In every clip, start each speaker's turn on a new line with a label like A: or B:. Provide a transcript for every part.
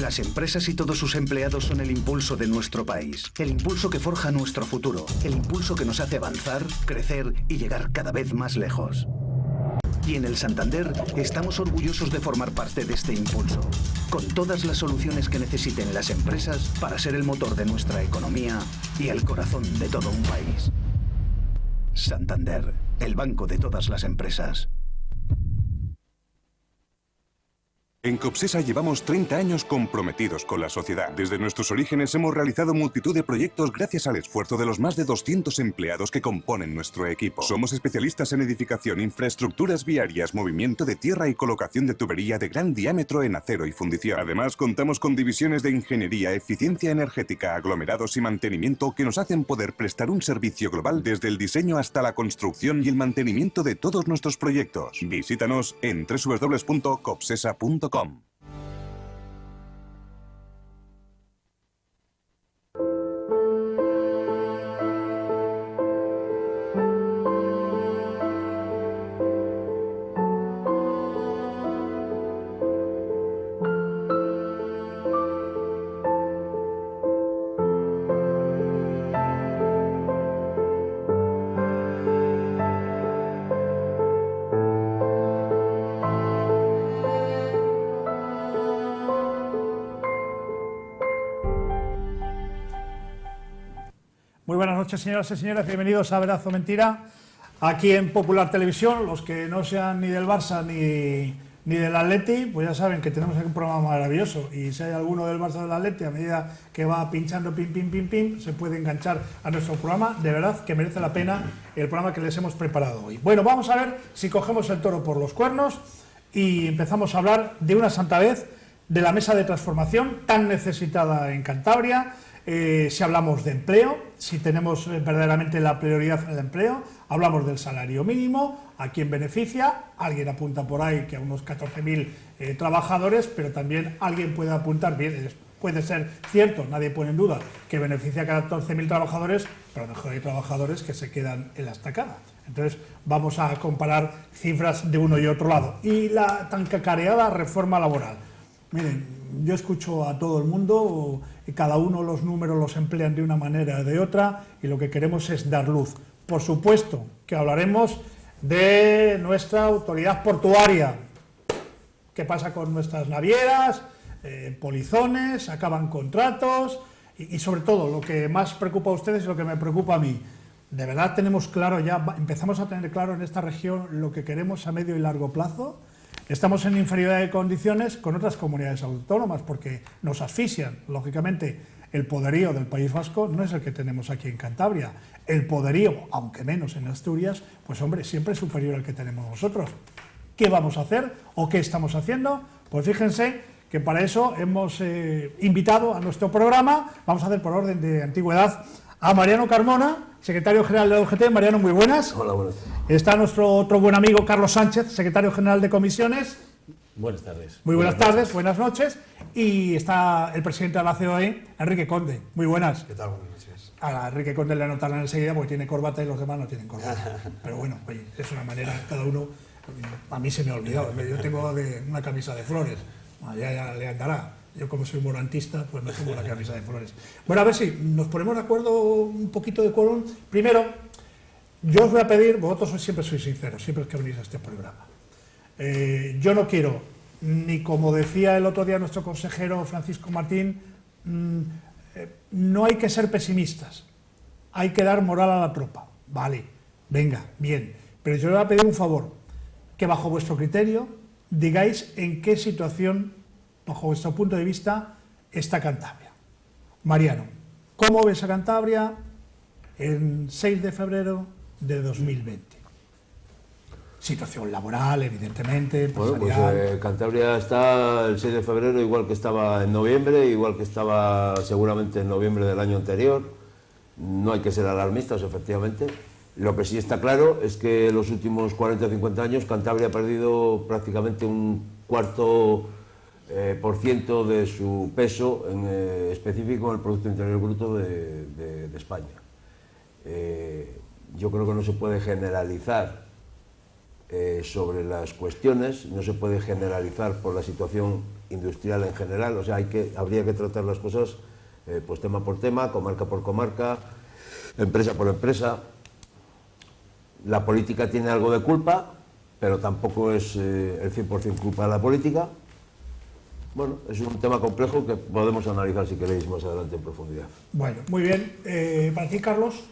A: Las empresas y todos sus empleados son el impulso de nuestro país, el impulso que forja nuestro futuro, el impulso que nos hace avanzar, crecer y llegar cada vez más lejos. Y en el Santander estamos orgullosos de formar parte de este impulso, con todas las soluciones que necesiten las empresas para ser el motor de nuestra economía y el corazón de todo un país. Santander, el banco de todas las empresas.
B: En Copsesa llevamos 30 años comprometidos con la sociedad. Desde nuestros orígenes hemos realizado multitud de proyectos gracias al esfuerzo de los más de 200 empleados que componen nuestro equipo. Somos especialistas en edificación, infraestructuras viarias, movimiento de tierra y colocación de tubería de gran diámetro en acero y fundición. Además, contamos con divisiones de ingeniería, eficiencia energética, aglomerados y mantenimiento que nos hacen poder prestar un servicio global desde el diseño hasta la construcción y el mantenimiento de todos nuestros proyectos. Visítanos en www.copsesa.com.
C: Muy buenas noches, señoras y señores, bienvenidos a Verdad o Mentira, aquí en Popular Televisión. Los que no sean ni del Barça ni del Atleti, pues ya saben que tenemos aquí un programa maravilloso, y si hay alguno del Barça o del Atleti, a medida que va pinchando pim, pim, pim, pim, se puede enganchar a nuestro programa. De verdad que merece la pena el programa que les hemos preparado hoy. Bueno, vamos a ver si cogemos el toro por los cuernos y empezamos a hablar de una santa vez de la mesa de transformación tan necesitada en Cantabria. Si hablamos de empleo, si tenemos verdaderamente la prioridad en el empleo, hablamos del salario mínimo, a quién beneficia. Alguien apunta por ahí que a unos 14.000 trabajadores, pero también alguien puede apuntar, bien, puede ser cierto, nadie pone en duda que beneficia a 14.000 trabajadores, pero a lo mejor hay trabajadores que se quedan en la estacada. Entonces vamos a comparar cifras de uno y otro lado. Y la tan cacareada reforma laboral. Miren, yo escucho a todo el mundo, y cada uno los números los emplean de una manera o de otra, y lo que queremos es dar luz. Por supuesto que hablaremos de nuestra autoridad portuaria. ¿Qué pasa con nuestras navieras? Polizones, acaban contratos, y sobre todo lo que más preocupa a ustedes y lo que me preocupa a mí. ¿De verdad tenemos claro ya, empezamos a tener claro en esta región lo que queremos a medio y largo plazo? Estamos en inferioridad de condiciones con otras comunidades autónomas porque nos asfixian. Lógicamente, el poderío del País Vasco no es el que tenemos aquí en Cantabria. El poderío, aunque menos en Asturias, pues hombre, siempre es superior al que tenemos nosotros. ¿Qué vamos a hacer o qué estamos haciendo? Pues fíjense que para eso hemos invitado a nuestro programa, vamos a hacer por orden de antigüedad, a Mariano Carmona, secretario general de la UGT. Mariano, muy buenas.
D: Hola, buenas.
C: Está nuestro otro buen amigo Carlos Sánchez, secretario general de comisiones.
D: Buenas tardes.
C: Muy buenas tardes, buenas noches. Y está el presidente de la COE, Enrique Conde. Muy buenas.
D: ¿Qué tal? Buenas noches.
C: A Enrique Conde le anotarán enseguida porque tiene corbata y los demás no tienen corbata. Pero bueno, oye, es una manera, cada uno. A mí se me ha olvidado, yo tengo una camisa de flores, ya le andará. Yo, como soy morantista, pues me pongo la camisa de flores. Bueno, a ver si nos ponemos de acuerdo, un poquito de quórum. Primero, yo os voy a pedir, vosotros siempre sois sinceros, siempre que venís a este programa. Yo no quiero, ni como decía el otro día nuestro consejero Francisco Martín, no hay que ser pesimistas, hay que dar moral a la tropa. Vale, venga, bien. Pero yo os voy a pedir un favor, que bajo vuestro criterio digáis en qué situación, bajo vuestro punto de vista, está Cantabria. Mariano, ¿cómo ves a Cantabria en 6 de febrero de 2020? Situación laboral, evidentemente,
D: bueno, pues Cantabria está el 6 de febrero igual que estaba en noviembre, igual que estaba seguramente en noviembre del año anterior. No hay que ser alarmistas, efectivamente. Lo que sí está claro es que en los últimos 40 o 50 años Cantabria ha perdido prácticamente un cuarto % de su peso específico en el Producto Interior Bruto de España. Yo creo que no se puede generalizar sobre las cuestiones, no se puede generalizar por la situación industrial en general, o sea, habría que tratar las cosas pues tema por tema, comarca por comarca, empresa por empresa. La política tiene algo de culpa, pero tampoco es el 100% culpa de la política. Bueno, es un tema complejo que podemos analizar, si queréis, más adelante en profundidad.
C: Bueno, muy bien. ¿Para ti, Carlos?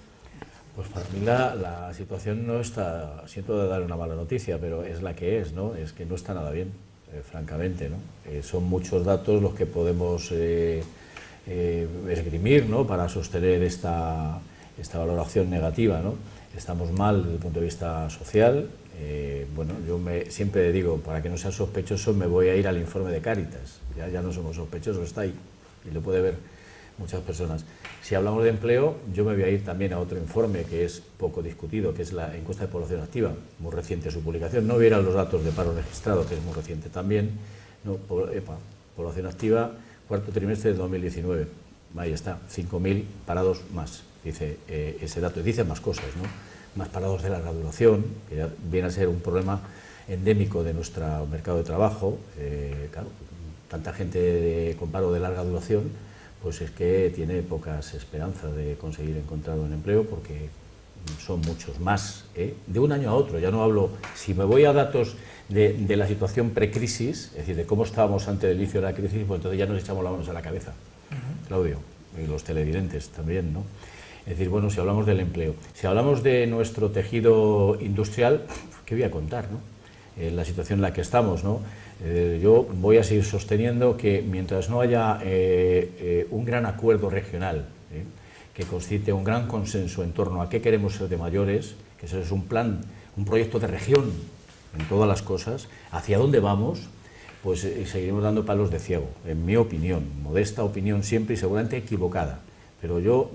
E: Pues para mí la situación no está, siento darle una mala noticia, pero es la que es, ¿no? Es que no está nada bien, francamente, ¿no? Son muchos datos los que podemos esgrimir, ¿no?, para sostener esta valoración negativa, ¿no? Estamos mal desde el punto de vista social. Bueno, yo siempre digo, para que no sea sospechoso, me voy a ir al informe de Cáritas. Ya no somos sospechosos, está ahí y lo puede ver muchas personas. Si hablamos de empleo, yo me voy a ir también a otro informe que es poco discutido, que es la encuesta de población activa, muy reciente su publicación. No hubiera los datos de paro registrado, que es muy reciente también. No, población activa, cuarto trimestre de 2019. Ahí está, 5.000 parados más, dice ese dato. Y dice más cosas, ¿no? Más parados de larga duración, que ya viene a ser un problema endémico de nuestro mercado de trabajo. Claro, tanta gente con paro de larga duración, pues es que tiene pocas esperanzas de conseguir encontrar un empleo, porque son muchos más, de un año a otro. Ya no hablo, si me voy a datos de la situación precrisis, es decir, de cómo estábamos antes del inicio de la crisis, pues entonces ya nos echamos las manos a la cabeza, Claudio, y los televidentes también, ¿no? Es decir, bueno, si hablamos del empleo, si hablamos de nuestro tejido industrial, ¿qué voy a contar, no? La situación en la que estamos, ¿no? Yo voy a seguir sosteniendo que mientras no haya un gran acuerdo regional, que concite un gran consenso en torno a qué queremos ser de mayores, que eso es un plan, un proyecto de región en todas las cosas, hacia dónde vamos, pues seguiremos dando palos de ciego, en mi opinión, modesta opinión siempre y seguramente equivocada, pero yo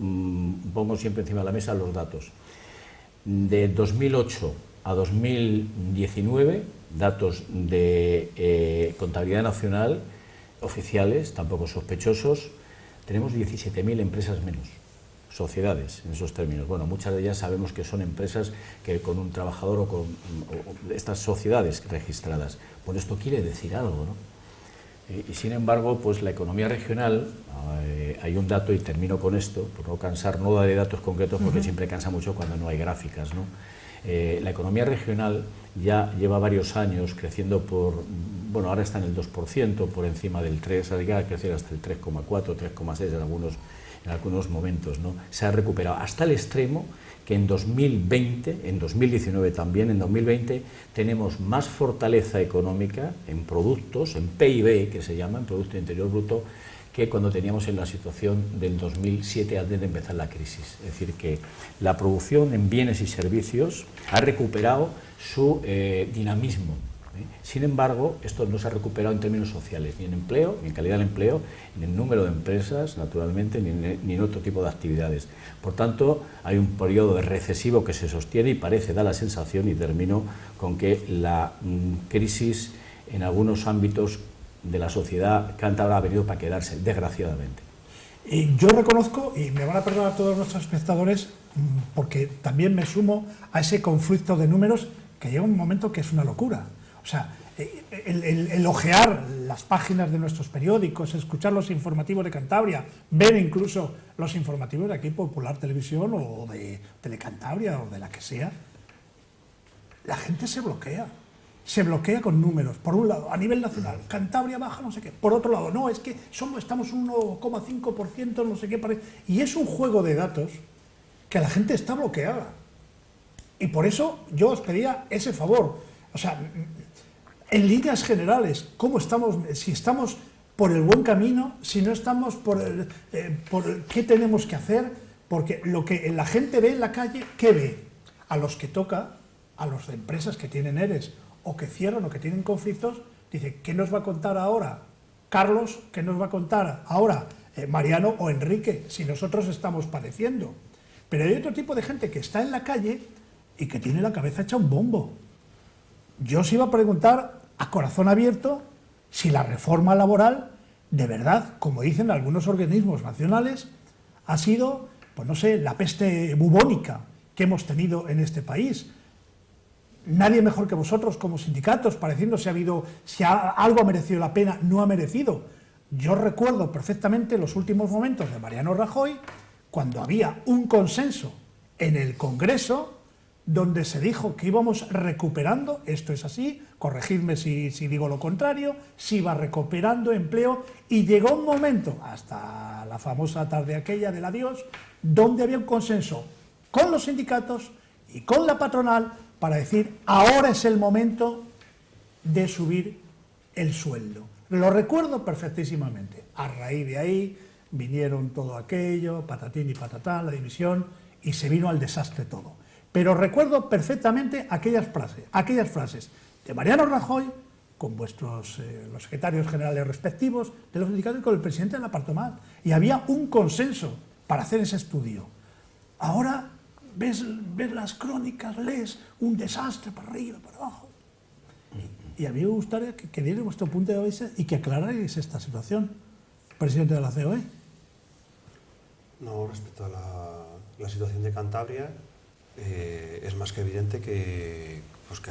E: pongo siempre encima de la mesa los datos. De 2008 a 2019, datos de contabilidad nacional oficiales, tampoco sospechosos, tenemos 17.000 empresas menos, sociedades en esos términos. Bueno, muchas de ellas sabemos que son empresas que con un trabajador o con estas sociedades registradas. Bueno, esto quiere decir algo, ¿no? Y sin embargo, pues la economía regional, hay un dato, y termino con esto, por no cansar, no daré datos concretos porque siempre cansa mucho cuando no hay gráficas, ¿no? La economía regional ya lleva varios años creciendo bueno, ahora está en el 2%, por encima del 3%, ha llegado a crecer hasta el 3,4, 3,6 en algunos momentos, ¿no? Se ha recuperado hasta el extremo que en 2020, en 2019 también, en 2020, tenemos más fortaleza económica en productos, en PIB, que se llama, en Producto Interior Bruto, que cuando teníamos en la situación del 2007 antes de empezar la crisis. Es decir, que la producción en bienes y servicios ha recuperado su dinamismo. Sin embargo, esto no se ha recuperado en términos sociales, ni en empleo, ni en calidad del empleo, ni en número de empresas, naturalmente, ni en otro tipo de actividades. Por tanto, hay un periodo recesivo que se sostiene y da la sensación, y termino con que la crisis en algunos ámbitos de la sociedad cántabra ha venido para quedarse, desgraciadamente.
C: Y yo reconozco, y me van a perdonar todos nuestros espectadores, porque también me sumo a ese conflicto de números que llega un momento que es una locura. O sea, el ojear las páginas de nuestros periódicos, escuchar los informativos de Cantabria, ver incluso los informativos de aquí, Popular Televisión o de Telecantabria o de la que sea, la gente se bloquea. Se bloquea con números. Por un lado, a nivel nacional, Cantabria baja no sé qué. Por otro lado, no, es que estamos un 1,5%, no sé qué. Y es un juego de datos que la gente está bloqueada. Y por eso yo os pedía ese favor. O sea, en líneas generales, ¿cómo estamos? Si estamos por el buen camino, si no estamos por qué tenemos que hacer, porque lo que la gente ve en la calle, ¿qué ve? A los que toca, a los de empresas que tienen ERES, o que cierran o que tienen conflictos, dice, ¿qué nos va a contar ahora Carlos? ¿Qué nos va a contar ahora Mariano o Enrique, si nosotros estamos padeciendo? Pero hay otro tipo de gente que está en la calle y que tiene la cabeza hecha un bombo. Yo os iba a preguntar, a corazón abierto, si la reforma laboral, de verdad, como dicen algunos organismos nacionales, ha sido, pues no sé, la peste bubónica que hemos tenido en este país. nadie mejor que vosotros como sindicatos para decirnos si algo ha merecido la pena, no ha merecido. Yo recuerdo perfectamente los últimos momentos de Mariano Rajoy, cuando había un consenso en el Congreso donde se dijo que íbamos recuperando, esto es así, corregidme si digo lo contrario, se iba recuperando empleo, y llegó un momento, hasta la famosa tarde aquella del adiós, donde había un consenso con los sindicatos y con la patronal para decir, ahora es el momento de subir el sueldo. Lo recuerdo perfectísimamente. A raíz de ahí vinieron todo aquello, patatín y patatán, la división, y se vino al desastre todo. Pero recuerdo perfectamente aquellas frases de Mariano Rajoy con vuestros los secretarios generales respectivos de los sindicatos y con el presidente de la patronal. Y había un consenso para hacer ese estudio. Ahora ves las crónicas, lees un desastre para arriba, para abajo. Y a mí me gustaría que dierais vuestro punto de vista y que aclararais esta situación, presidente de la COE.
F: No, respecto a la situación de Cantabria, es más que evidente que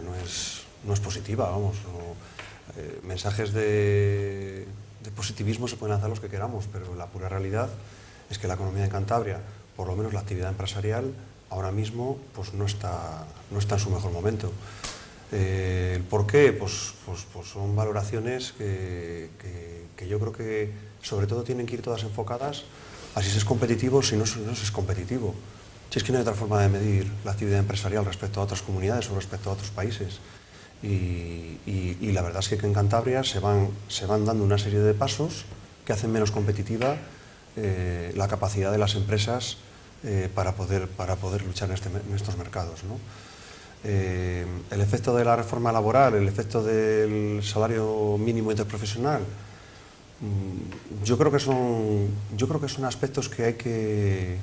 F: no es positiva, vamos. Mensajes de positivismo se pueden lanzar los que queramos, pero la pura realidad es que la economía de Cantabria, por lo menos la actividad empresarial, ahora mismo pues no está en su mejor momento. ¿El por qué? Pues son valoraciones que yo creo que sobre todo tienen que ir todas enfocadas a si se es competitivo o si no se es competitivo. Si es que no hay otra forma de medir la actividad empresarial respecto a otras comunidades o respecto a otros países. Y la verdad es que en Cantabria se van dando una serie de pasos que hacen menos competitiva la capacidad de las empresas para poder luchar en estos mercados, ¿no? El efecto de la reforma laboral, el efecto del salario mínimo interprofesional, yo creo que son aspectos que hay que,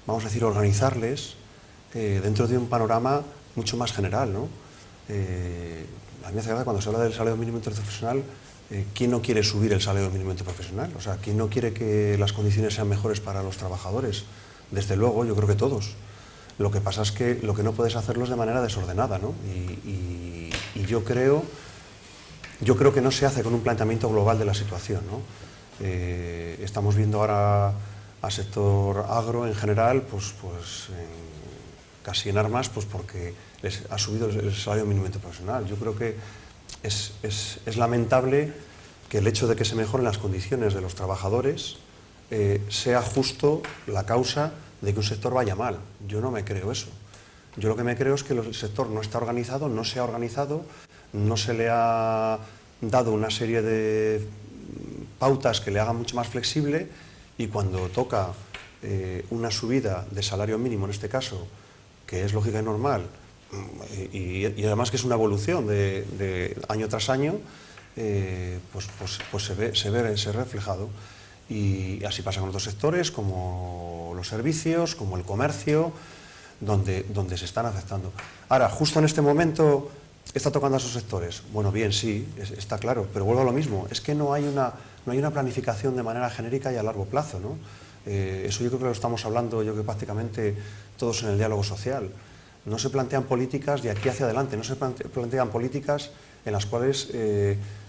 F: vamos a decir, organizarles dentro de un panorama mucho más general, ¿no? A mí me hace gracia cuando se habla del salario mínimo interprofesional, ¿quién no quiere subir el salario mínimo interprofesional? O sea, ¿quién no quiere que las condiciones sean mejores para los trabajadores? Desde luego, yo creo que todos. Lo que pasa es que lo que no puedes hacerlo es de manera desordenada, ¿no? Y yo creo que no se hace con un planteamiento global de la situación, ¿no? Estamos viendo ahora al sector agro en general, casi en armas, pues porque les ha subido el salario mínimo interprofesional. Yo creo que es lamentable que el hecho de que se mejoren las condiciones de los trabajadores sea justo la causa de que un sector vaya mal. Yo no me creo eso. Yo lo que me creo es que el sector no está organizado, no se ha organizado, no se le ha dado una serie de pautas que le hagan mucho más flexible, y cuando toca una subida de salario mínimo, en este caso, que es lógica y normal, y además que es una evolución de año tras año, pues se ve reflejado. Y así pasa con otros sectores, como los servicios, como el comercio, donde se están afectando. Ahora, justo en este momento, ¿está tocando a esos sectores? Bueno, bien, sí, está claro, pero vuelvo a lo mismo, es que no hay una planificación de manera genérica y a largo plazo, ¿no? Eso yo creo que lo estamos hablando, yo creo que prácticamente todos en el diálogo social. No se plantean políticas de aquí hacia adelante, no se plantean políticas en las cuales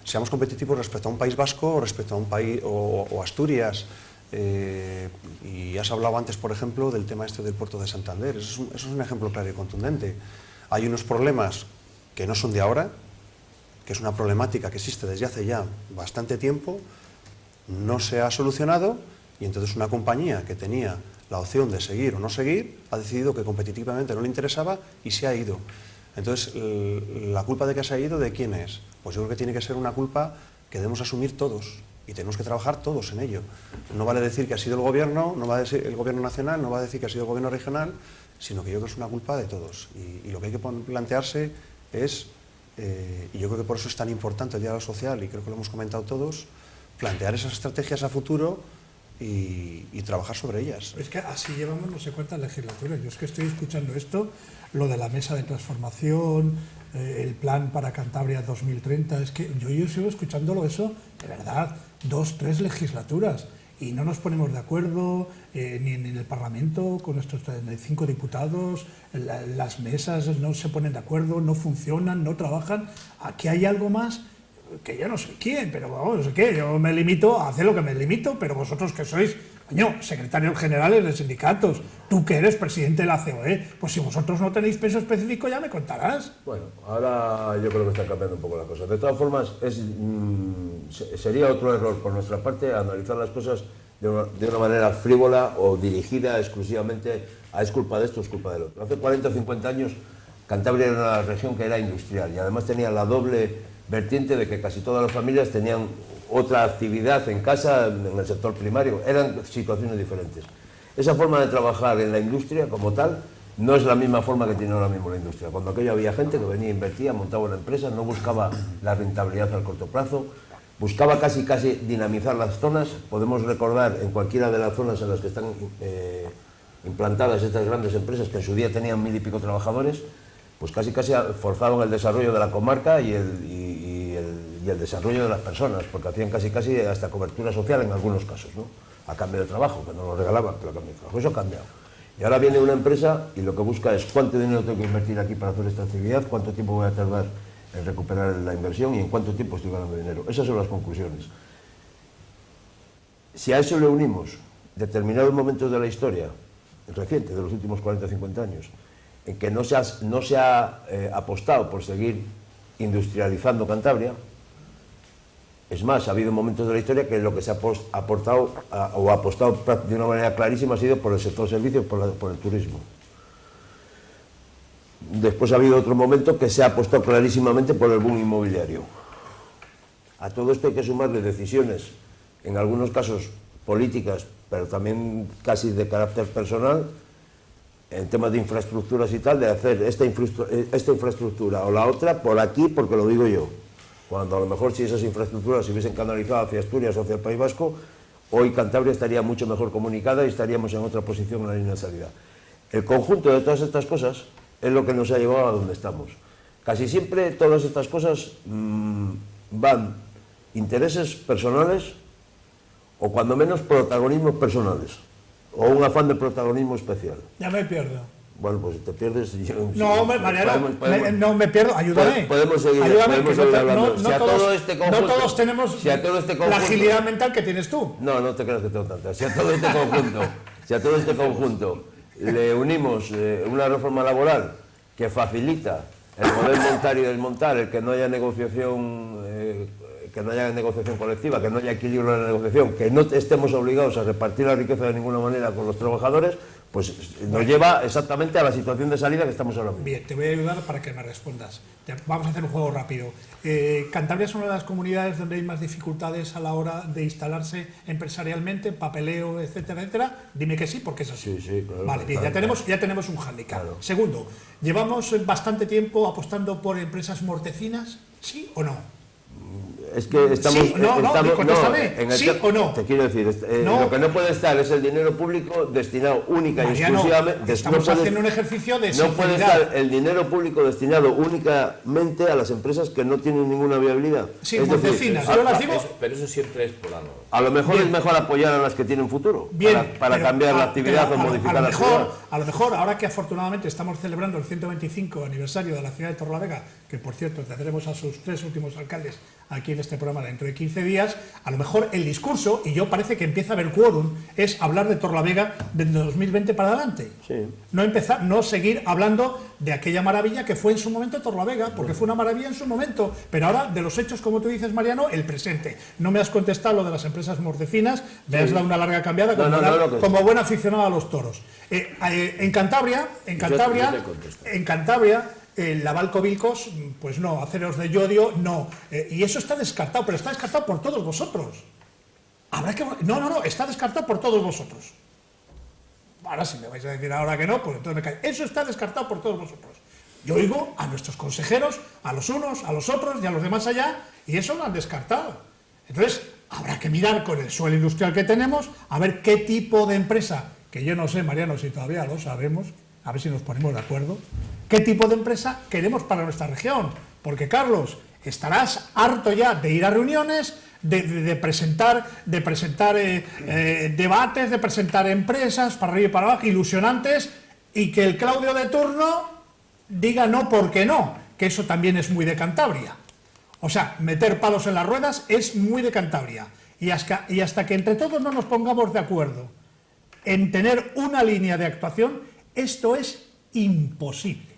F: seamos competitivos respecto a un País Vasco o respecto a un país o Asturias. Y has hablado antes, por ejemplo, del tema del puerto de Santander. Eso es un ejemplo claro y contundente. Hay unos problemas que no son de ahora, que es una problemática que existe desde hace ya bastante tiempo, no se ha solucionado, y entonces una compañía que tenía la opción de seguir o no seguir ha decidido que competitivamente no le interesaba y se ha ido. Entonces, ¿la culpa de que se ha ido de quién es? Pues yo creo que tiene que ser una culpa que debemos asumir todos y tenemos que trabajar todos en ello. No vale decir que ha sido el gobierno, no va a decir el gobierno nacional, no va a decir que ha sido el gobierno regional, sino que yo creo que es una culpa de todos. Y lo que hay que plantearse es, y yo creo que por eso es tan importante el diálogo social, y creo que lo hemos comentado todos, plantear esas estrategias a futuro y trabajar sobre ellas.
C: Es que así llevamos no sé cuántas legislaturas. Yo es que estoy escuchando esto, lo de la mesa de transformación, el plan para Cantabria 2030, es que yo sigo escuchándolo eso, de verdad, 2, 3 legislaturas. y no nos ponemos de acuerdo ni en el Parlamento con nuestros 35 diputados, las mesas no se ponen de acuerdo, no funcionan, no trabajan. Aquí hay algo más que yo no sé quién, pero vamos, no sé qué, yo me limito a hacer lo que me limito, pero vosotros que sois, coño, secretarios generales de sindicatos, tú que eres presidente de la COE, pues si vosotros no tenéis peso específico ya me contarás.
D: Bueno, ahora yo creo que están cambiando un poco las cosas. De todas formas, sería otro error por nuestra parte analizar las cosas de una manera frívola o dirigida exclusivamente a es culpa de esto, es culpa del otro. Hace 40 o 50 años Cantabria era una región que era industrial y además tenía la doble vertiente de que casi todas las familias tenían otra actividad en casa, en el sector primario. Eran situaciones diferentes. Esa forma de trabajar en la industria como tal no es la misma forma que tiene ahora mismo la industria. Cuando aquello había gente que venía, invertía, montaba una empresa, no buscaba la rentabilidad al corto plazo, buscaba casi dinamizar las zonas. Podemos recordar en cualquiera de las zonas en las que están implantadas estas grandes empresas, que en su día tenían 1000 y pico trabajadores, pues casi forzaban el desarrollo de la comarca y el desarrollo de las personas, porque hacían casi hasta cobertura social en algunos casos, ¿no? A cambio de trabajo, que no lo regalaban, pero a cambio de trabajo. Eso ha cambiado. Y ahora viene una empresa y lo que busca es cuánto dinero tengo que invertir aquí para hacer esta actividad, cuánto tiempo voy a tardar en recuperar la inversión y en cuánto tiempo estoy ganando dinero. Esas son las conclusiones. Si a eso le unimos determinados momentos de la historia reciente, de los últimos 40 o 50 años, en que no se ha apostado por seguir industrializando Cantabria. Es más, ha habido momentos de la historia que lo que se ha apostado de una manera clarísima ha sido por el sector servicios, por el turismo. Después ha habido otro momento que se ha apostado clarísimamente por el boom inmobiliario. A todo esto hay que sumarle decisiones, en algunos casos políticas, pero también casi de carácter personal, en temas de infraestructuras y tal, de hacer esta infraestructura o la otra por aquí porque lo digo yo. Cuando a lo mejor si esas infraestructuras se hubiesen canalizado hacia Asturias o hacia el País Vasco, hoy Cantabria estaría mucho mejor comunicada y estaríamos en otra posición en la línea de salida. El conjunto de todas estas cosas es lo que nos ha llevado a donde estamos. Casi siempre todas estas cosas van intereses personales o cuando menos protagonismos personales. O un afán de protagonismo especial.
C: Ya me pierdo.
D: Bueno, pues te pierdes.
C: No, Mariano, no me pierdo, ayúdame.
D: Podemos seguir,
C: ayúdame,
D: podemos seguir hablando.
C: No todos tenemos la agilidad mental que tienes tú.
D: No te creas que tengo tanta. Si a todo este conjunto le unimos una reforma laboral que facilita el poder montar y desmontar, el que no haya negociación colectiva, que no haya equilibrio en la negociación, que no estemos obligados a repartir la riqueza de ninguna manera con los trabajadores, pues nos lleva exactamente a la situación de salida que estamos ahora mismo.
C: Bien, te voy a ayudar para que me respondas. Vamos a hacer un juego rápido. Cantabria es una de las comunidades donde hay más dificultades a la hora de instalarse empresarialmente, papeleo, etcétera, etcétera. Dime que sí, porque es así.
D: Sí, claro.
C: Vale, bien, ya tenemos un hándicap. Claro. Segundo, ¿llevamos bastante tiempo apostando por empresas mortecinas? ¿Sí o no?
D: Es que estamos...
C: Sí, contéstame, ¿sí o no?
D: Te quiero decir, lo que no puede estar es el dinero público destinado única y exclusivamente...
C: Estamos haciendo un ejercicio de
D: sinceridad. No puede estar el dinero público destinado únicamente a las empresas que no tienen ninguna viabilidad.
C: Sí, mortecinas, yo las digo...
E: Pero eso siempre es por algo.
D: A lo mejor es mejor apoyar a las que tienen futuro, para cambiar la actividad o modificar la actividad.
C: A lo mejor, ahora que afortunadamente estamos celebrando el 125 aniversario de la ciudad de Torlavega, que por cierto tendremos a sus 3 últimos alcaldes aquí en este programa dentro de 15 días, a lo mejor el discurso, y yo parece que empieza a haber quórum, es hablar de Torlavega desde 2020 para adelante.
D: Sí.
C: No seguir hablando de aquella maravilla que fue en su momento Torlavega, porque fue una maravilla en su momento, pero ahora de los hechos, como tú dices, Mariano, el presente. No me has contestado lo de las empresas mortecinas, me has dado una larga cambiada como buen aficionado a los toros. En Cantabria, Lavalco Vilcos, pues no, aceros de yodio, no. Y eso está descartado, pero está descartado por todos vosotros. No, está descartado por todos vosotros. Ahora si me vais a decir ahora que no, pues entonces me callo. Eso está descartado por todos vosotros. Yo oigo a nuestros consejeros, a los unos, a los otros y a los demás allá, y eso lo han descartado. Entonces, habrá que mirar con el suelo industrial que tenemos, a ver qué tipo de empresa, que yo no sé, Mariano, si todavía lo sabemos, a ver si nos ponemos de acuerdo, qué tipo de empresa queremos para nuestra región. Porque, Carlos, estarás harto ya de ir a reuniones, de presentar debates, de presentar empresas para arriba y para abajo, ilusionantes, y que el Claudio de turno diga no porque no, que eso también es muy de Cantabria. O sea, meter palos en las ruedas es muy de Cantabria. Y hasta que entre todos no nos pongamos de acuerdo en tener una línea de actuación, esto es imposible.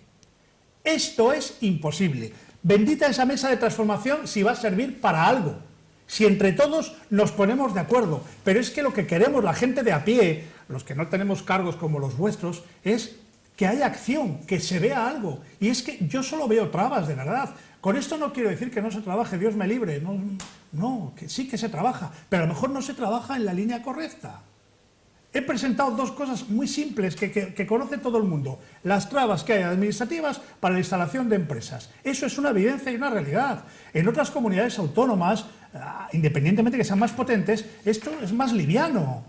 C: Esto es imposible. Bendita esa mesa de transformación si va a servir para algo. Si entre todos nos ponemos de acuerdo. Pero es que lo que queremos la gente de a pie, los que no tenemos cargos como los vuestros, es que haya acción, que se vea algo. Y es que yo solo veo trabas, de verdad. Con esto no quiero decir que no se trabaje, Dios me libre. No, que sí que se trabaja, pero a lo mejor no se trabaja en la línea correcta. He presentado dos cosas muy simples que conoce todo el mundo. Las trabas que hay administrativas para la instalación de empresas. Eso es una evidencia y una realidad. En otras comunidades autónomas, independientemente de que sean más potentes, esto es más liviano.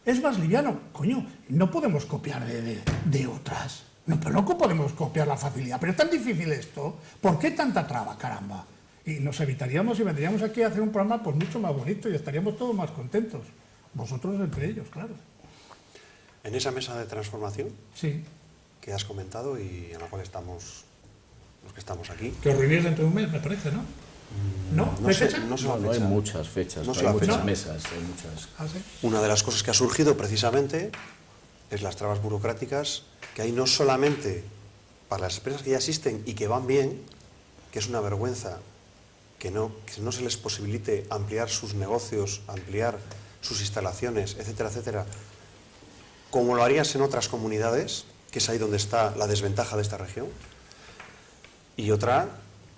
C: Es más liviano. Coño, no podemos copiar de otras. No, pero no podemos copiar la facilidad. Pero es tan difícil esto. ¿Por qué tanta traba, caramba? Y nos evitaríamos y vendríamos aquí a hacer un programa pues mucho más bonito y estaríamos todos más contentos. Vosotros entre ellos, claro.
F: En esa mesa de transformación
C: Sí.
F: que has comentado y en la cual estamos los que estamos aquí.
C: Que os reunís dentro de un mes, me parece, ¿no? ¿No?
F: No sé la
E: No hay
F: fecha.
E: muchas fechas,
F: No sé
E: hay
F: la
E: muchas
F: fecha.
E: mesas, hay muchas.
C: ¿Ah, sí?
F: Una de las cosas que ha surgido precisamente es las trabas burocráticas que hay no solamente para las empresas que ya existen y que van bien, que es una vergüenza que no se les posibilite ampliar sus negocios, ampliar sus instalaciones, etcétera, etcétera, como lo harías en otras comunidades, que es ahí donde está la desventaja de esta región. Y otra,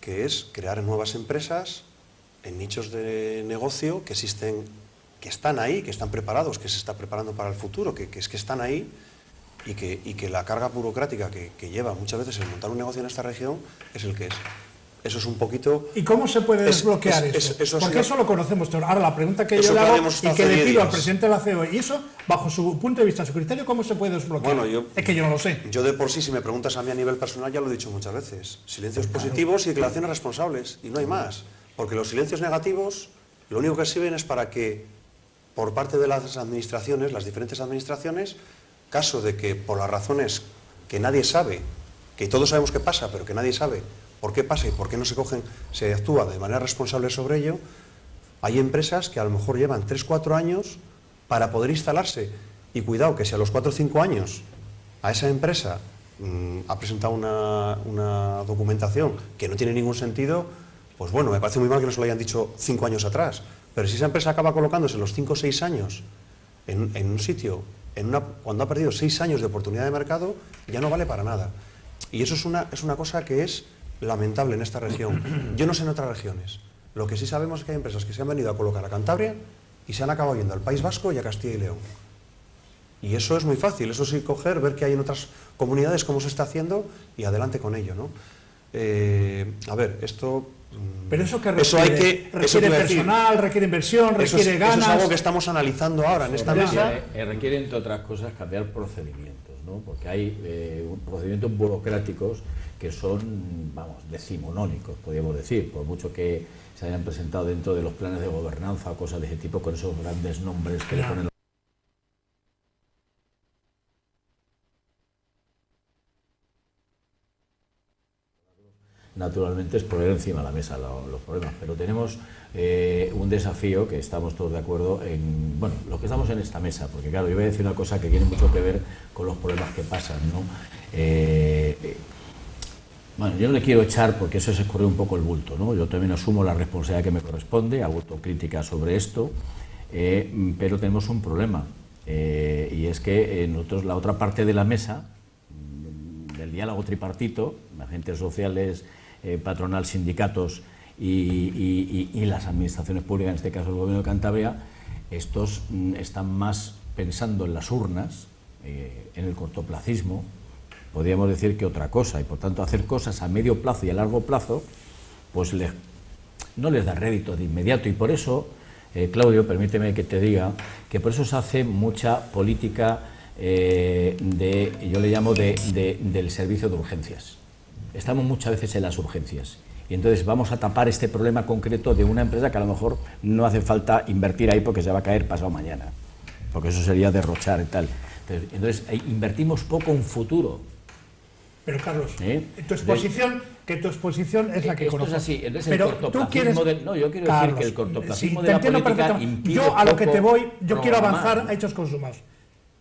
F: que es crear nuevas empresas en nichos de negocio que existen, que están ahí, que están preparados, que se está preparando para el futuro, que están ahí y que la carga burocrática que lleva muchas veces el montar un negocio en esta región es el que es. Eso es un poquito...
C: ¿Y cómo se puede desbloquear eso? Porque eso lo conocemos. Ahora, la pregunta que yo le hago y que le pido al presidente de la COE, y eso, bajo su punto de vista, su criterio, ¿cómo se puede desbloquear?
F: Bueno,
C: es que yo no lo sé.
F: Yo de por sí, si me preguntas a mí a nivel personal, ya lo he dicho muchas veces. Silencios positivos y declaraciones responsables, y no hay más. Porque los silencios negativos, lo único que sirven es para que, por parte de las administraciones, las diferentes administraciones, caso de que por las razones que nadie sabe, que todos sabemos qué pasa, pero que nadie sabe por qué pasa y por qué no se actúa de manera responsable sobre ello, hay empresas que a lo mejor llevan 3 o 4 años para poder instalarse. Y cuidado, que si a los 4 o 5 años a esa empresa ha presentado una documentación que no tiene ningún sentido, pues bueno, me parece muy mal que nos lo hayan dicho 5 años atrás. Pero si esa empresa acaba colocándose los 5 o 6 años en un sitio, cuando ha perdido 6 años de oportunidad de mercado, ya no vale para nada. Y eso es una cosa que es lamentable en esta región. Yo no sé en otras regiones. Lo que sí sabemos es que hay empresas que se han venido a colocar a Cantabria y se han acabado yendo al País Vasco y a Castilla y León. Y eso es muy fácil, eso sí coger, ver que hay en otras comunidades cómo se está haciendo y adelante con ello, ¿no? A ver, esto...
C: Pero eso que requiere, requiere personal, requiere inversión, requiere ganas...
F: Eso es algo que estamos analizando ahora en esta mesa.
E: Requiere, entre otras cosas, cambiar procedimientos, ¿no? Porque hay procedimientos burocráticos que son, vamos, decimonónicos, podríamos decir, por mucho que se hayan presentado dentro de los planes de gobernanza o cosas de ese tipo, con esos grandes nombres que le ponen. Naturalmente es poner encima de la mesa los problemas, pero tenemos un desafío que estamos todos de acuerdo en, bueno, los que estamos en esta mesa, porque claro, yo voy a decir una cosa que tiene mucho que ver con los problemas que pasan, ¿no? Bueno, yo no le quiero echar porque eso es escurrir un poco el bulto, ¿no? Yo también asumo la responsabilidad que me corresponde, hago autocrítica sobre esto, pero tenemos un problema, y es que nosotros, la otra parte de la mesa, del diálogo tripartito, agentes sociales, patronal, sindicatos y las administraciones públicas, en este caso el Gobierno de Cantabria, estos están más pensando en las urnas, en el cortoplacismo, podríamos decir que otra cosa, y por tanto hacer cosas a medio plazo y a largo plazo, pues no les da rédito de inmediato, y por eso, Claudio, permíteme que te diga, que por eso se hace mucha política yo le llamo del servicio de urgencias. Estamos muchas veces en las urgencias y entonces vamos a tapar este problema concreto de una empresa que a lo mejor no hace falta invertir ahí porque se va a caer pasado mañana, porque eso sería derrochar y tal. Entonces invertimos poco en futuro.
C: Pero Carlos,
E: ¿Sí?
C: tu exposición es la que
E: esto
C: conozco.
E: es así, entonces
C: pero
E: el cortoplacismo
C: no,
E: yo quiero
C: Carlos,
E: decir que el cortoplacismo
C: sí,
E: de la
C: entiendo
E: política
C: perfectamente.
E: impide
C: Yo a lo que
E: poco
C: te voy, yo quiero
E: programar,
C: avanzar
E: ¿no?
C: a hechos consumados.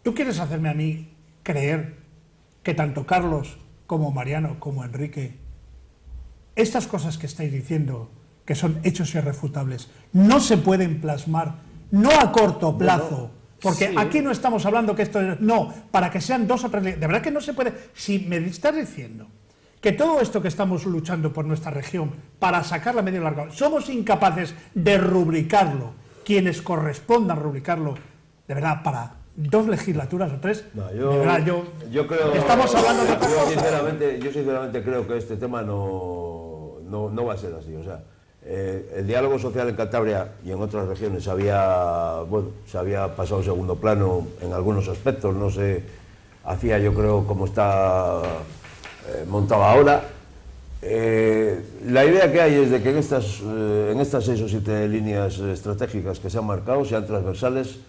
C: ¿Tú quieres hacerme a mí creer que tanto Carlos como Mariano como Enrique, estas cosas que estáis diciendo, que son hechos irrefutables, no se pueden plasmar, no a corto plazo? Porque
E: sí.
C: aquí no estamos hablando que esto es... No, para que sean 2 o 3... De verdad que no se puede... Si me estás diciendo que todo esto que estamos luchando por nuestra región para sacarla a medio largo, somos incapaces de rubricarlo, quienes correspondan rubricarlo, de verdad, para 2 legislaturas o 3,
D: No,
C: de verdad,
D: yo creo,
C: estamos hablando de otra
D: yo
C: cosa.
D: sinceramente creo que este tema no va a ser así. O sea, el diálogo social en Cantabria y en otras regiones se había pasado a segundo plano en algunos aspectos, no se hacía, yo creo, como está montado ahora. La idea que hay es de que en estas 6 o 7 líneas estratégicas que se han marcado sean transversales.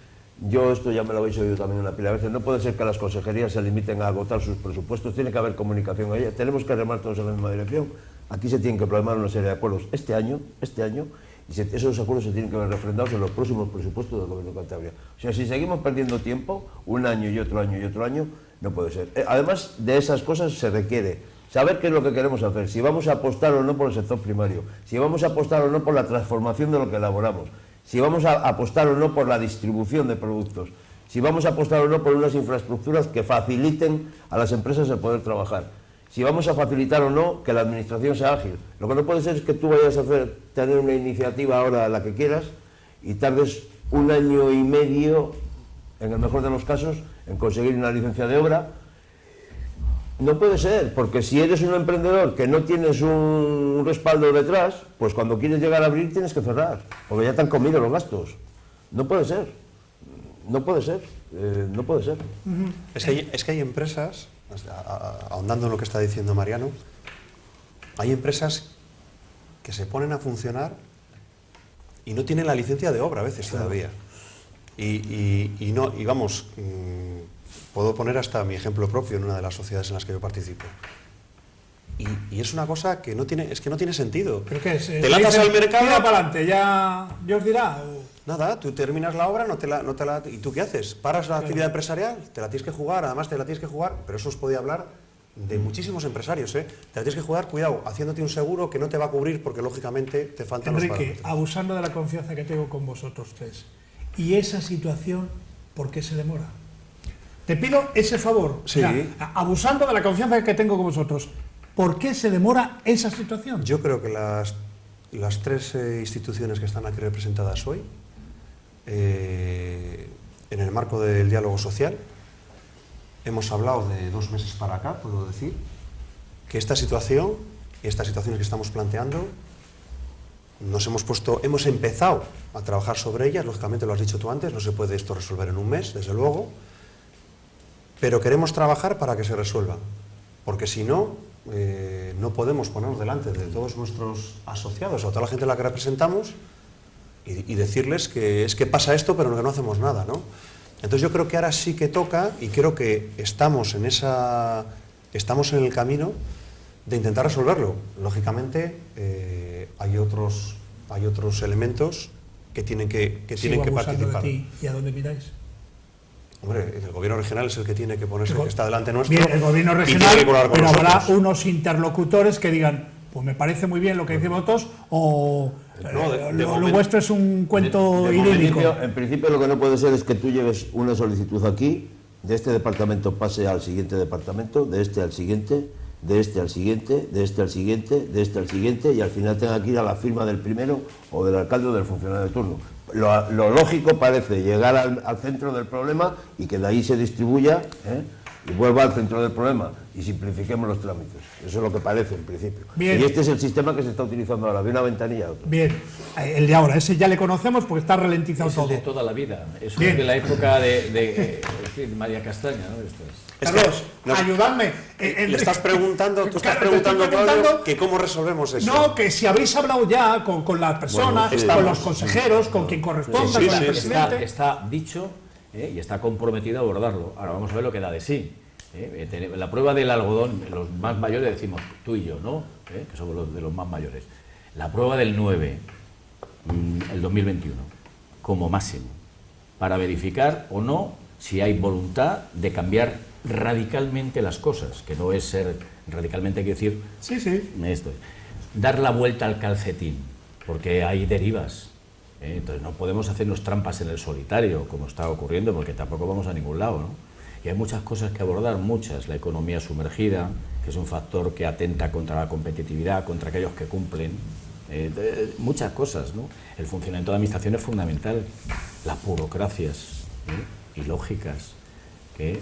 D: Yo esto ya me lo habéis oído también una pila de veces. No puede ser que las consejerías se limiten a agotar sus presupuestos, tiene que haber comunicación ahí, tenemos que remar todos en la misma dirección. Aquí se tienen que plasmar una serie de acuerdos este año, y esos acuerdos se tienen que ver refrendados en los próximos presupuestos del Gobierno de Cantabria. O sea, si seguimos perdiendo tiempo, un año y otro año y otro año, no puede ser. Además de esas cosas se requiere saber qué es lo que queremos hacer, si vamos a apostar o no por el sector primario, si vamos a apostar o no por la transformación de lo que elaboramos, si vamos a apostar o no por la distribución de productos, si vamos a apostar o no por unas infraestructuras que faciliten a las empresas el poder trabajar, si vamos a facilitar o no que la administración sea ágil. Lo que no puede ser es que tú vayas a tener una iniciativa ahora, la que quieras, y tardes 1 año y medio, en el mejor de los casos, en conseguir una licencia de obra. No puede ser, porque si eres un emprendedor que no tienes un respaldo detrás, pues cuando quieres llegar a abrir tienes que cerrar, porque ya te han comido los gastos. No puede ser, no puede ser, no puede ser.
F: Es que hay empresas, ahondando en lo que está diciendo Mariano, hay empresas que se ponen a funcionar y no tienen la licencia de obra a veces todavía. Y vamos, puedo poner hasta mi ejemplo propio en una de las sociedades en las que yo participo. Y es una cosa que no tiene sentido.
C: ¿Pero qué es?
F: Te lanzas al mercado...
C: Tira para adelante, ya Dios dirá.
F: Nada, tú terminas la obra, ¿y tú qué haces? ¿Paras la actividad empresarial? Te la tienes que jugar, además te la tienes que jugar, pero eso os podía hablar de muchísimos empresarios, ¿eh? Te la tienes que jugar, cuidado, haciéndote un seguro que no te va a cubrir porque lógicamente te faltan los
C: Enrique,
F: parámetros.
C: abusando de la confianza que tengo con vosotros 3, ¿y esa situación por qué se demora? Te pido ese favor,
F: Sí.
C: o sea, abusando de la confianza que tengo con vosotros, ¿por qué se demora esa situación?
F: Yo creo que las 3 instituciones que están aquí representadas hoy, en el marco del diálogo social, hemos hablado de 2 meses para acá, puedo decir, que esta situación y estas situaciones que estamos planteando, hemos empezado a trabajar sobre ellas, lógicamente lo has dicho tú antes, no se puede esto resolver en un mes, desde luego, pero queremos trabajar para que se resuelva, porque si no, no podemos ponernos delante de todos nuestros asociados o toda la gente a la que representamos y decirles que es que pasa esto pero que no hacemos nada, ¿no? Entonces yo creo que ahora sí que toca y creo que estamos en el camino de intentar resolverlo. Lógicamente hay otros elementos que tienen que participar.
C: De ti, ¿y a dónde miráis?
F: Hombre, el gobierno regional es el que tiene que ponerse, que está delante nuestro.
C: Bien, el gobierno
F: y
C: regional,
F: tiene que colaborar con
C: pero habrá
F: nosotros.
C: unos interlocutores que digan, pues me parece muy bien lo que dicen vosotros, o
F: No, de
C: lo
F: momento-
C: vuestro es un cuento
D: De
C: idílico.
D: en principio lo que no puede ser es que tú lleves una solicitud aquí, de este departamento pase al siguiente departamento, de este al siguiente, de este al siguiente, de este al siguiente, de este al siguiente, y al final tenga que ir a la firma del primero o del alcalde o del funcionario de turno. Lo lógico parece llegar al centro del problema y que de ahí se distribuya, y vuelva al centro del problema y simplifiquemos los trámites. Eso es lo que parece en principio.
C: Bien.
D: Y este es el sistema que se está utilizando ahora, de una ventanilla a otra.
C: Bien, el de ahora, ese ya le conocemos porque está ralentizado
E: Es el
C: todo.
E: de toda la vida. Es
C: Bien.
E: de la época de decir María Castaña, ¿no? Esto es.
C: Carlos,
F: nos-
C: ayudadme.
F: Le estás preguntando, tú estás
C: Claro, te estoy
F: preguntando,
C: preguntando
F: Claudio, que cómo resolvemos eso.
C: No, que si habéis hablado ya con las personas,
F: Bueno,
C: con los consejeros, con quien corresponda,
F: Sí,
C: con
F: sí,
C: el
F: sí.
C: presidente.
E: Está dicho y está comprometido a abordarlo. Ahora vamos a ver lo que da de sí. La prueba del algodón, los más mayores decimos tú y yo, ¿no? Que somos los de los más mayores. La prueba del 9, el 2021, como máximo, para verificar o no si hay voluntad de cambiar radicalmente las cosas, que no es ser radicalmente, quiero decir,
C: Sí, sí.
E: esto es, dar la vuelta al calcetín, porque hay derivas. Entonces no podemos hacernos trampas en el solitario, como está ocurriendo, porque tampoco vamos a ningún lado, ¿no? Y hay muchas cosas que abordar, muchas. La economía sumergida, que es un factor que atenta contra la competitividad, contra aquellos que cumplen. Muchas cosas, ¿no? El funcionamiento de la administración es fundamental. Las burocracias ilógicas que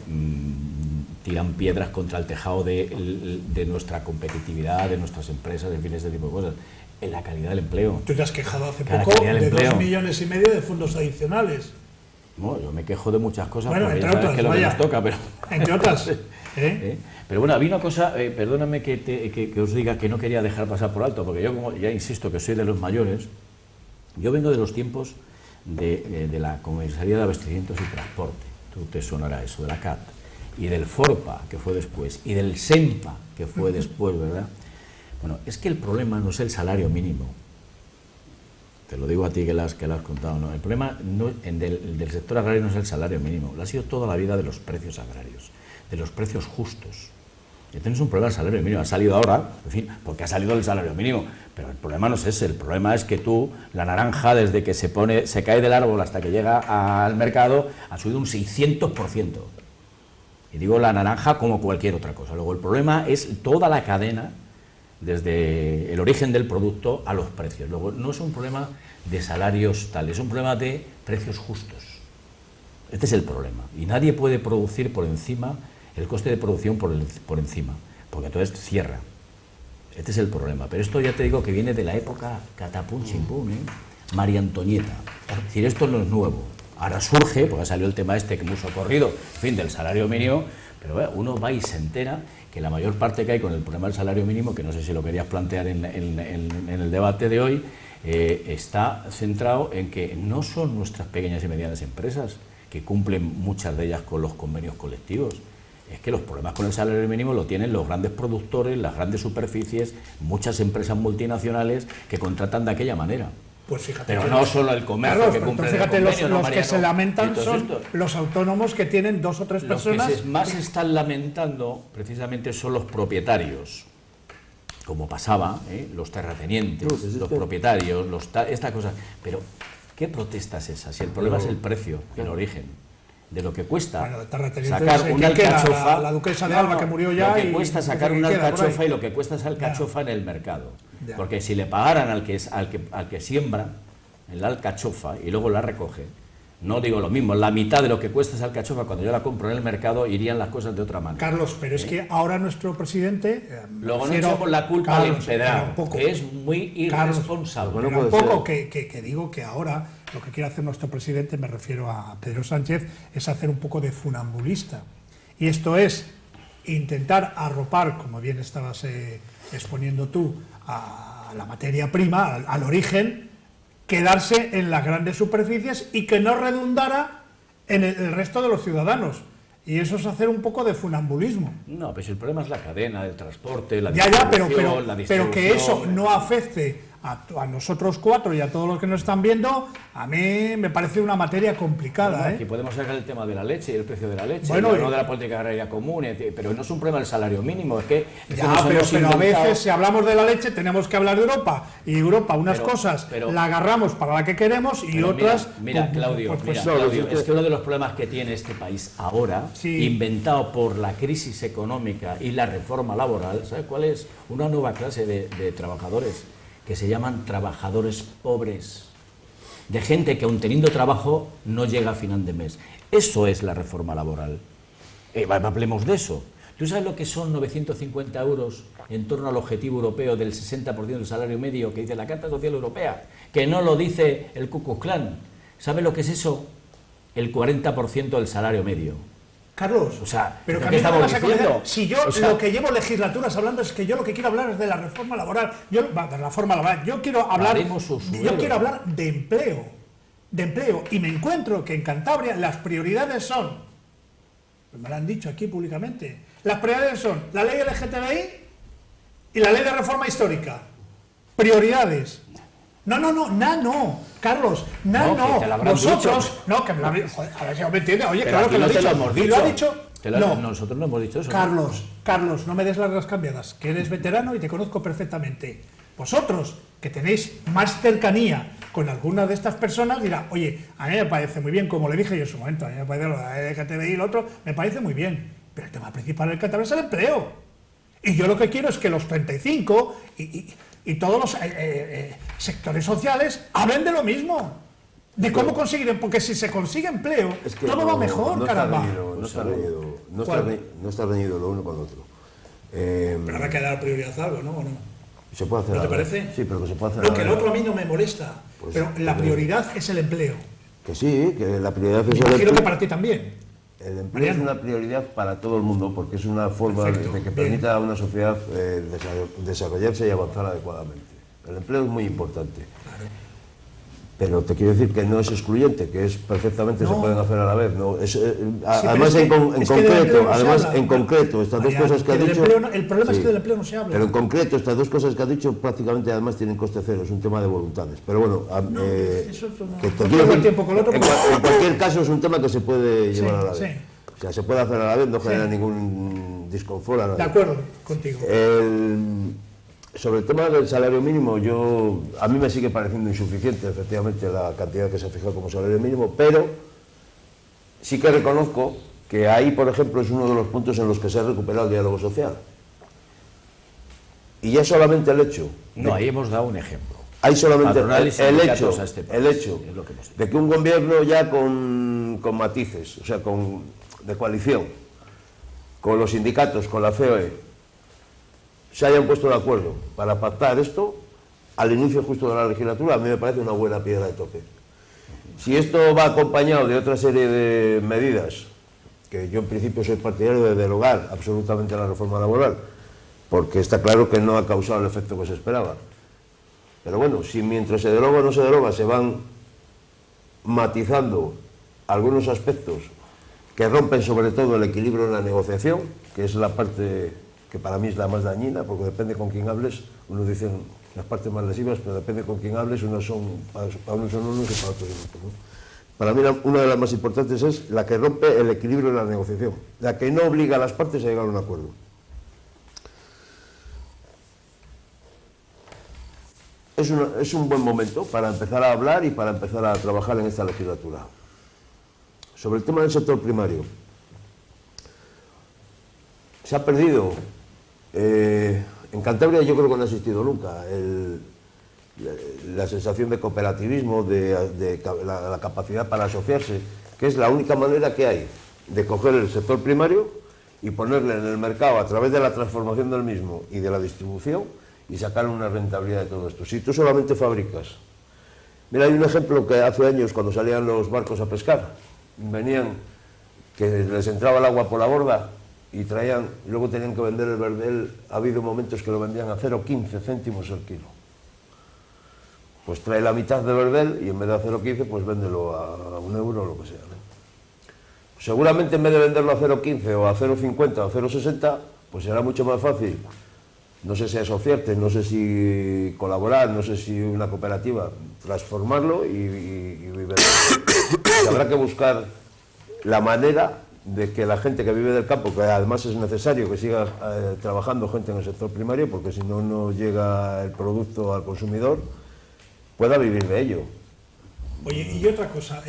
E: tiran piedras contra el tejado de nuestra competitividad, de nuestras empresas, en fin, ese tipo de cosas. En la calidad del empleo.
C: Tú te has quejado hace
E: Que la
C: poco
E: calidad del
C: de
E: empleo.
C: 2,5 millones de fondos adicionales.
E: No, yo me quejo de muchas cosas,
C: Bueno,
E: porque
C: entre
E: ya sabes
C: otras,
E: que es lo que
C: vaya.
E: nos toca, pero...
C: Entre otras. ¿eh?
E: Pero bueno, había una cosa, perdóname que os diga que no quería dejar pasar por alto, porque yo, como ya insisto que soy de los mayores, yo vengo de los tiempos de la Comisaría de Abastecimientos y Transporte, tú te sonará eso, de la CAT, y del FORPA, que fue después, y del SEMPA, que fue después, ¿verdad? Bueno, es que el problema no es el salario mínimo. Te lo digo a ti que lo has contado, ¿no? El problema del sector agrario no es el salario mínimo, lo ha sido toda la vida de los precios agrarios, de los precios justos. Y tienes un problema del salario mínimo, ha salido ahora, en fin, porque ha salido el salario mínimo, pero el problema no es ese, el problema es que tú, la naranja, desde que se cae del árbol hasta que llega al mercado, ha subido un 600%. Y digo la naranja como cualquier otra cosa. Luego el problema es toda la cadena, desde el origen del producto a los precios. Luego, no es un problema de salarios tal, es un problema de precios justos. Este es el problema. Y nadie puede producir por encima, el coste de producción por encima, porque entonces cierra. Este es el problema. Pero esto ya te digo que viene de la época catapum chimpum, María Antonieta. Es decir, esto no es nuevo. Ahora surge, porque salió el tema este que hemos socorrido, en fin, del salario mínimo, pero uno va y se entera que la mayor parte que hay con el problema del salario mínimo, que no sé si lo querías plantear en el debate de hoy, está centrado en que no son nuestras pequeñas y medianas empresas, que cumplen muchas de ellas con los convenios colectivos. Es que los problemas con el salario mínimo lo tienen los grandes productores, las grandes superficies, muchas empresas multinacionales que contratan de aquella manera.
C: Pues fíjate.
E: Pero
C: que
E: no solo el comercio,
C: Carlos,
E: que
C: pero
E: cumple
C: fíjate,
E: el convenio,
C: los
E: ¿no,
C: que se
E: Mariano?
C: lamentan
E: Entonces
C: son
E: esto-
C: los autónomos que tienen 2 o 3
E: Los
C: personas.
E: que más se están lamentando precisamente son los propietarios, como pasaba, los terratenientes, los propietarios, esta cosa. Pero, ¿qué protesta es esa? Si el problema es el precio, el origen, de lo que cuesta
C: Bueno, de terratenientes,
E: sacar una
C: ¿quién queda?
E: alcachofa.
C: La duquesa de Alba, que murió ya,
E: Lo que
C: y
E: cuesta
C: dice
E: sacar
C: que
E: una
C: queda por
E: alcachofa
C: ahí.
E: y lo que cuesta esa alcachofa en el mercado.
C: Ya.
E: Porque si le pagaran al que siembra la alcachofa y luego la recoge, no digo lo mismo, la mitad de lo que cuesta esa alcachofa cuando yo la compro en el mercado, irían las cosas de otra manera.
C: Carlos, pero es que ahora nuestro presidente.
E: Luego no
C: refiero-
E: echamos la culpa al
C: Carlos,
E: empedrado,
C: pero un poco.
E: que es muy irresponsable.
C: Pero
D: no
C: un
D: puede
C: poco que digo que ahora lo que quiere hacer nuestro presidente, me refiero a Pedro Sánchez, es hacer un poco de funambulista. Y esto es intentar arropar, como bien estabas exponiendo tú, a la materia prima, al origen, quedarse en las grandes superficies y que no redundara en el resto de los ciudadanos. Y eso es hacer un poco de funambulismo.
E: No, pero si el problema es la cadena, el transporte, la
C: Ya,
E: distribución, la
C: pero que eso
E: distribución.
C: no afecte a nosotros 4 y a todos los que nos están viendo, a mí me parece una materia complicada.
E: Aquí podemos sacar el tema de la leche y el precio de la leche,
C: Bueno,
E: no de la política agraria común, pero no es un problema del salario mínimo, es que
C: Ya,
E: nos
C: pero
E: hemos
C: a
E: inventado-
C: veces si hablamos de la leche tenemos que hablar de Europa, y Europa unas
E: Pero-
C: cosas
E: pero-
C: la agarramos para la que queremos y
E: Pero
C: otras...
E: Mira, Claudio, Claudio, es que uno de los problemas que tiene este país ahora,
C: Sí.
E: inventado por la crisis económica y la reforma laboral, ¿sabes cuál es? Una nueva clase de trabajadores que se llaman trabajadores pobres, de gente que aun teniendo trabajo no llega a final de mes. Eso es la reforma laboral. Hablemos de eso. ¿Tú sabes lo que son 950 euros en torno al objetivo europeo del 60% del salario medio que dice la Carta Social Europea? Que no lo dice el Ku Klux Klan. ¿Sabes lo que es eso? El 40% del salario medio.
C: Carlos,
E: O sea,
C: pero
E: ¿pero
C: que
E: qué
C: a mí no me
E: estamos
C: vas a convencer.
E: diciendo?
C: Si yo
E: O sea,
C: lo que llevo legislaturas hablando es que yo lo que quiero hablar es de la reforma laboral. De la reforma laboral. Yo quiero hablar de empleo. De empleo. Y me encuentro que en Cantabria las prioridades son, pues me lo han dicho aquí públicamente, las prioridades son la ley LGTBI y la ley de reforma histórica. Prioridades. No, Carlos,
E: No, que te lo habrán
C: vosotros,
E: dicho.
C: no, que me lo habrán, joder, a ver si me entiende, oye,
E: Pero
C: claro
E: aquí
C: que lo
E: no
C: he
E: te
C: dicho,
E: lo hemos
C: y
E: dicho.
C: lo ha dicho, no,
E: Nosotros no hemos dicho eso.
C: Carlos, no me des las cambiadas, que eres veterano y te conozco perfectamente. Vosotros, que tenéis más cercanía con alguna de estas personas, dirá, oye, a mí me parece muy bien, como le dije yo en su momento, a mí me parece lo de LGTBI y lo otro, me parece muy bien, pero el tema principal del Cantabria es el empleo. Y yo lo que quiero es que los 35 y todos los sectores sociales hablen de lo mismo, de cómo conseguir, porque si se consigue empleo,
D: Es que
C: todo va mejor, caramba.
D: No está reñido lo uno con lo otro.
C: Pero habrá que dar prioridad a algo, ¿no? ¿O no?
D: Se puede hacer
C: ¿No te
D: a la vez.
C: parece?
D: Sí, pero que se puede hacer
C: Lo
D: a
C: que
D: la
C: el
D: vez.
C: otro a mí no me molesta,
D: Pues,
C: pero la prioridad es el empleo.
D: Que sí, que la prioridad
C: Me
D: es el
C: imagino que
D: empleo.
C: para ti también.
D: El empleo
C: Mariano.
D: es una prioridad para todo el mundo porque es una forma
C: Perfecto,
D: de que
C: bien.
D: permita a una sociedad desarrollarse y avanzar adecuadamente. El empleo es muy importante. Pero te quiero decir que no es excluyente, que es perfectamente se
C: No.
D: pueden hacer a la vez. ¿No?
C: pero
D: Además,
C: es que del empleo no se habla.
D: en concreto, estas dos
C: Mariano,
D: cosas que ha
C: que del
D: dicho.
C: empleo no- el problema es que del empleo no se habla.
D: Pero en concreto, estas dos cosas que ha dicho prácticamente además tienen coste cero, es un tema de voluntades. Pero bueno,
C: eso no-
D: que te
C: no
D: quiero
C: pierdo el
D: decir,
C: tiempo con lo otro,
D: en,
C: porque-
D: en cualquier caso es un tema que se puede llevar a la vez.
C: sí.
D: O sea, se puede hacer a la vez, no genera ningún disconfort a nadie.
C: De acuerdo contigo.
D: Sobre el tema del salario mínimo, a mí me sigue pareciendo insuficiente, efectivamente, la cantidad que se ha fijado como salario mínimo, pero sí que reconozco que ahí, por ejemplo, es uno de los puntos en los que se ha recuperado el diálogo social. Y ya solamente el hecho...
E: No, ahí hemos dado un ejemplo.
D: Hay solamente
E: Patronales y
D: el
E: sindicatos
D: hecho,
E: a este país,
D: el hecho
E: es lo que hemos dicho.
D: de que un gobierno ya con matices, o sea, de coalición, con los sindicatos, con la COE, se hayan puesto de acuerdo para pactar esto al inicio justo de la legislatura, a mí me parece una buena piedra de toque. Si esto va acompañado de otra serie de medidas, que yo en principio soy partidario de derogar absolutamente la reforma laboral, porque está claro que no ha causado el efecto que se esperaba. Pero bueno, si mientras se deroga o no se deroga se van matizando algunos aspectos que rompen sobre todo el equilibrio en la negociación, que es la parte que para mí es la más dañina, porque depende con quién hables, unos dicen las partes más lesivas, pero depende con quién hables, para unos son unos y para otros otros, ¿no? Para mí una de las más importantes es la que rompe el equilibrio en la negociación, la que no obliga a las partes a llegar a un acuerdo. Es un buen momento para empezar a hablar y para empezar a trabajar en esta legislatura. Sobre el tema del sector primario, se ha perdido. En Cantabria yo creo que no ha existido nunca la sensación de cooperativismo, de la capacidad para asociarse, que es la única manera que hay de coger el sector primario y ponerle en el mercado a través de la transformación del mismo y de la distribución y sacar una rentabilidad de todo esto. Si tú solamente fabricas... Mira, hay un ejemplo que hace años cuando salían los barcos a pescar, venían, que les entraba el agua por la borda y traían, y luego tenían que vender el verdel, ha habido momentos que lo vendían a 0,15 céntimos el kilo. Pues trae la mitad de verdel y en vez de a 0,15 pues véndelo a 1 euro o lo que sea, ¿no? Seguramente en vez de venderlo a 0,15 o a 0,50 o a 0,60, pues será mucho más fácil, no sé si asociarte, no sé si colaborar, no sé si una cooperativa, transformarlo y vivir. Y habrá que buscar la manera de que la gente que vive del campo, que además es necesario que siga trabajando gente en el sector primario, porque si no, no llega el producto al consumidor, pueda vivir de ello.
C: Oye, y otra cosa,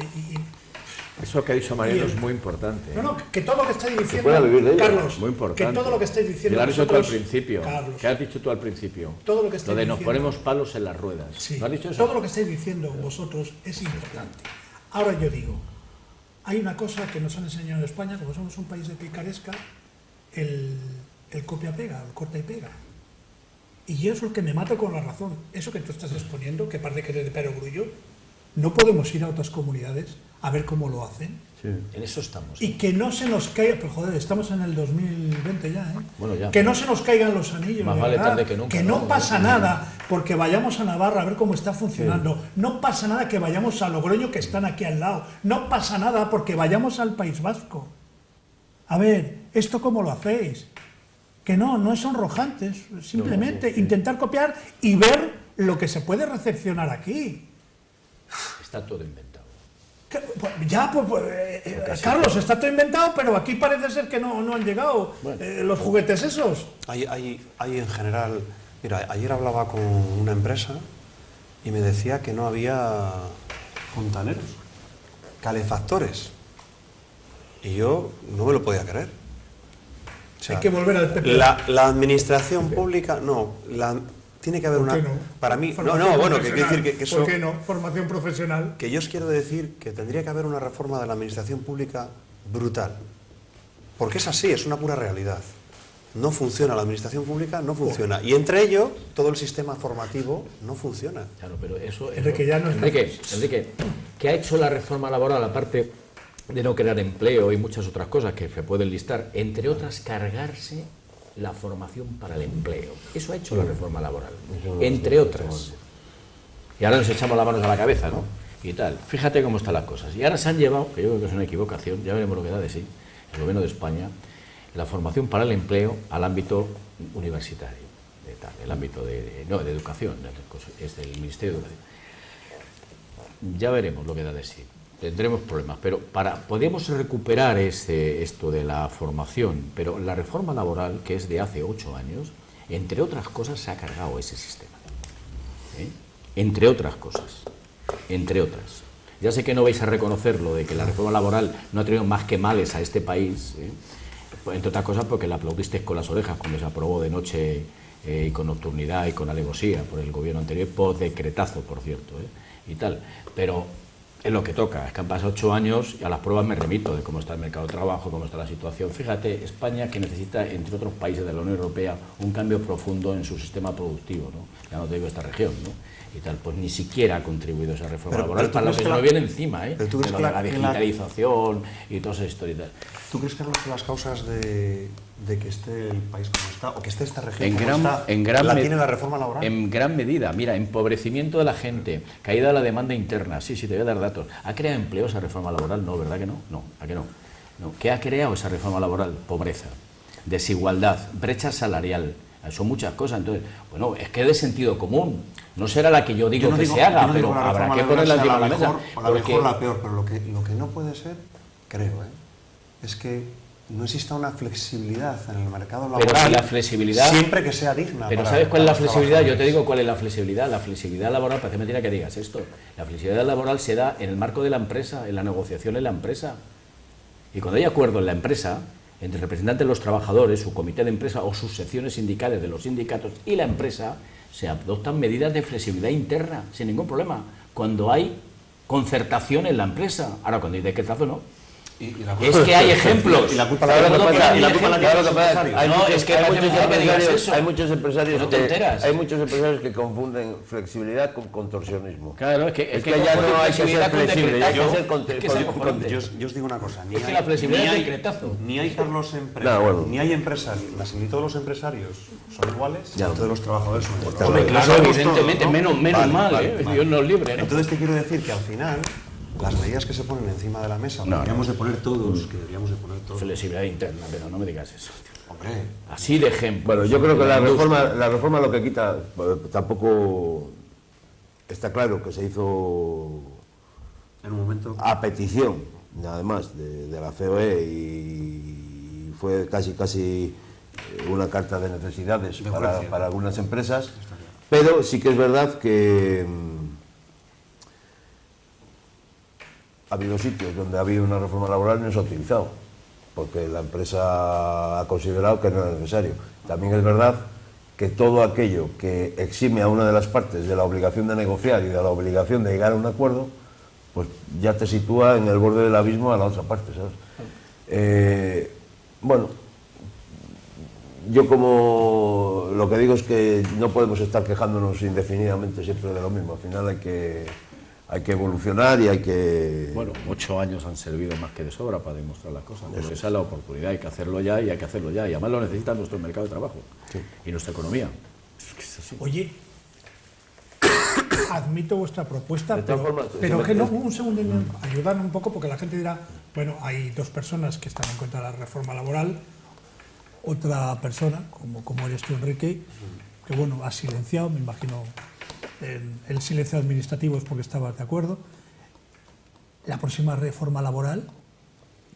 E: Eso que ha dicho Mariano es muy importante.
C: no, que todo lo que estáis diciendo,
D: pueda vivir de ello.
C: Carlos,
E: Muy importante.
C: que todo lo que estáis diciendo
E: Lo has dicho tú al
C: vosotros,
E: principio.
C: Carlos,
E: ¿Qué has dicho tú al principio?
C: Todo lo que estáis
E: de nos
C: diciendo-
E: ponemos palos en las ruedas.
C: sí,
E: ¿No has dicho eso?
C: todo lo que estáis diciendo vosotros es importante. Ahora yo digo, hay una cosa que nos han enseñado en España, como somos un país de picaresca, el copia-pega, el corta y pega. Y yo es lo que me mato con la razón. Eso que tú estás exponiendo, que parece que eres de perogrullo, no podemos ir a otras comunidades a ver cómo lo hacen.
E: Sí. En eso estamos.
C: Y que no se nos caiga, pero joder, estamos en el 2020 ya, ¿eh?
E: Bueno, ya.
C: Que no se nos caigan los anillos.
E: Más
C: de
E: vale
C: verdad.
E: tarde que nunca.
C: Que no pasa nada porque vayamos a Navarra a ver cómo está funcionando.
E: Sí.
C: No pasa nada que vayamos a Logroño, que están aquí al lado. No pasa nada porque vayamos al País Vasco. A ver, ¿esto cómo lo hacéis? Que no es sonrojante, es simplemente intentar copiar y ver lo que se puede recepcionar aquí.
E: Está todo inventado.
C: Carlos, está todo inventado, pero aquí parece ser que no han llegado los juguetes esos.
F: Hay en general... Mira, ayer hablaba con una empresa y me decía que no había fontaneros, calefactores. Y yo no me lo podía creer. O sea,
C: hay que volver al PP.
F: La administración pública, tiene que haber una...
C: no?
F: Para mí,
C: Formación
F: bueno, que quiero
C: profesional.
F: decir que eso...
C: ¿Por qué no? Formación profesional.
F: Que yo os quiero decir que tendría que haber una reforma de la administración pública brutal. Porque es así, es una pura realidad. No funciona la administración pública, no funciona. Y entre ello, todo el sistema formativo no funciona.
E: Claro, pero eso...
C: Enrique, ya no
E: Enrique, ¿qué ha hecho la reforma laboral, aparte de no crear empleo y muchas otras cosas que se pueden listar? Entre otras, cargarse la formación para el empleo. Eso ha hecho la reforma laboral, entre otras. Y ahora nos echamos las manos a la cabeza, ¿no? Y tal. Fíjate cómo están las cosas. Y ahora se han llevado, que yo creo que es una equivocación, ya veremos lo que da de sí, el gobierno de España, la formación para el empleo al ámbito universitario, el ámbito de educación, es del Ministerio de Educación. Ya veremos lo que da de sí. Tendremos problemas, pero podemos recuperar esto de la formación, pero la reforma laboral, que es de hace 8 años, entre otras cosas, se ha cargado ese sistema. Entre otras cosas. Entre otras. Ya sé que no vais a reconocer lo de que la reforma laboral no ha traído más que males a este país, entre otras cosas porque la aplaudisteis con las orejas cuando se aprobó de noche y con nocturnidad y con alevosía por el gobierno anterior, por decretazo, por cierto, y tal. Pero es lo que toca, es que han pasado 8 años y a las pruebas me remito de cómo está el mercado de trabajo, cómo está la situación. Fíjate, España que necesita, entre otros países de la Unión Europea, un cambio profundo en su sistema productivo, ¿no? Ya no te digo esta región, ¿no? Y tal, pues ni siquiera ha contribuido esa reforma laboral para lo que se nos viene encima,
F: ¿Pero tú crees
E: de la digitalización y toda esa historia y tal.
F: ¿Tú crees que las causas de que esté el país como está, o que esté esta región tiene la reforma laboral?
E: En gran medida. Mira, empobrecimiento de la gente, caída de la demanda interna. Sí, te voy a dar datos. ¿Ha creado empleo esa reforma laboral? No, ¿verdad que no? No, ¿a qué no? ¿Qué ha creado esa reforma laboral? Pobreza, desigualdad, brecha salarial. Son muchas cosas. Entonces, bueno, es que es de sentido común. No será la que yo digo que se haga, pero habrá que ponerla encima de la mesa.
F: O la mejor o la peor, pero lo que no puede ser, creo, es que no exista una flexibilidad en el mercado laboral.
E: Pero si la flexibilidad,
F: siempre que sea digna.
E: Pero ¿sabes cuál es la flexibilidad? Yo te digo cuál es la flexibilidad. La flexibilidad laboral, parece mentira que digas esto. La flexibilidad laboral se da en el marco de la empresa, en la negociación en la empresa. Y cuando hay acuerdo en la empresa, entre representantes de los trabajadores, su comité de empresa o sus secciones sindicales de los sindicatos y la empresa, se adoptan medidas de flexibilidad interna, sin ningún problema, cuando hay concertación en la empresa. Ahora, cuando hay decretazo, no. Es que hay ejemplos.
F: Y la culpa
E: hay
D: muchos empresarios
E: no te enteras.
D: Hay muchos empresarios que confunden flexibilidad con contorsionismo.
E: Claro, es que
D: ya no hay que ser flexible, hay que ser
F: yo os digo una cosa,
E: es que la flexibilidad es decretazo.
F: Ni hay ni hay empresarios, ni todos los empresarios son iguales, ni todos los trabajadores son iguales.
E: Hombre, claro, evidentemente, menos mal, Dios nos libre, ¿no?
F: Entonces te quiero decir que al final las medidas que se ponen encima de la mesa, deberíamos de poner todos,
E: Flexibilidad interna, pero no me digas eso.
F: Hombre.
E: Así de ejemplo.
D: Bueno, yo creo que la reforma lo que quita, tampoco está claro que se hizo
F: en un momento
D: a petición, además, de la COE, y fue casi una carta de necesidades para algunas empresas, pero sí que es verdad que ha habido sitios donde ha habido una reforma laboral y no se ha utilizado, porque la empresa ha considerado que no era necesario. También es verdad que todo aquello que exime a una de las partes de la obligación de negociar y de la obligación de llegar a un acuerdo, pues ya te sitúa en el borde del abismo a la otra parte, ¿sabes? Bueno, yo como lo que digo es que no podemos estar quejándonos indefinidamente siempre de lo mismo. Al final hay que evolucionar y hay que...
E: Bueno, 8 años han servido más que de sobra para demostrar las cosas, porque esa es la oportunidad, hay que hacerlo ya y hay que hacerlo ya, y además lo necesita nuestro mercado de trabajo y nuestra economía. Es que es así.
C: Oye, admito vuestra propuesta,
D: De todas
C: pero,
D: formas,
C: pero
D: si
C: que
D: me-
C: no, un segundo, ayudarme un poco, porque la gente dirá, bueno, hay 2 personas que están en contra de la reforma laboral, otra persona, como eres tú, Enrique, que bueno, has silenciado, me imagino, el silencio administrativo es porque estabas de acuerdo. La próxima reforma laboral,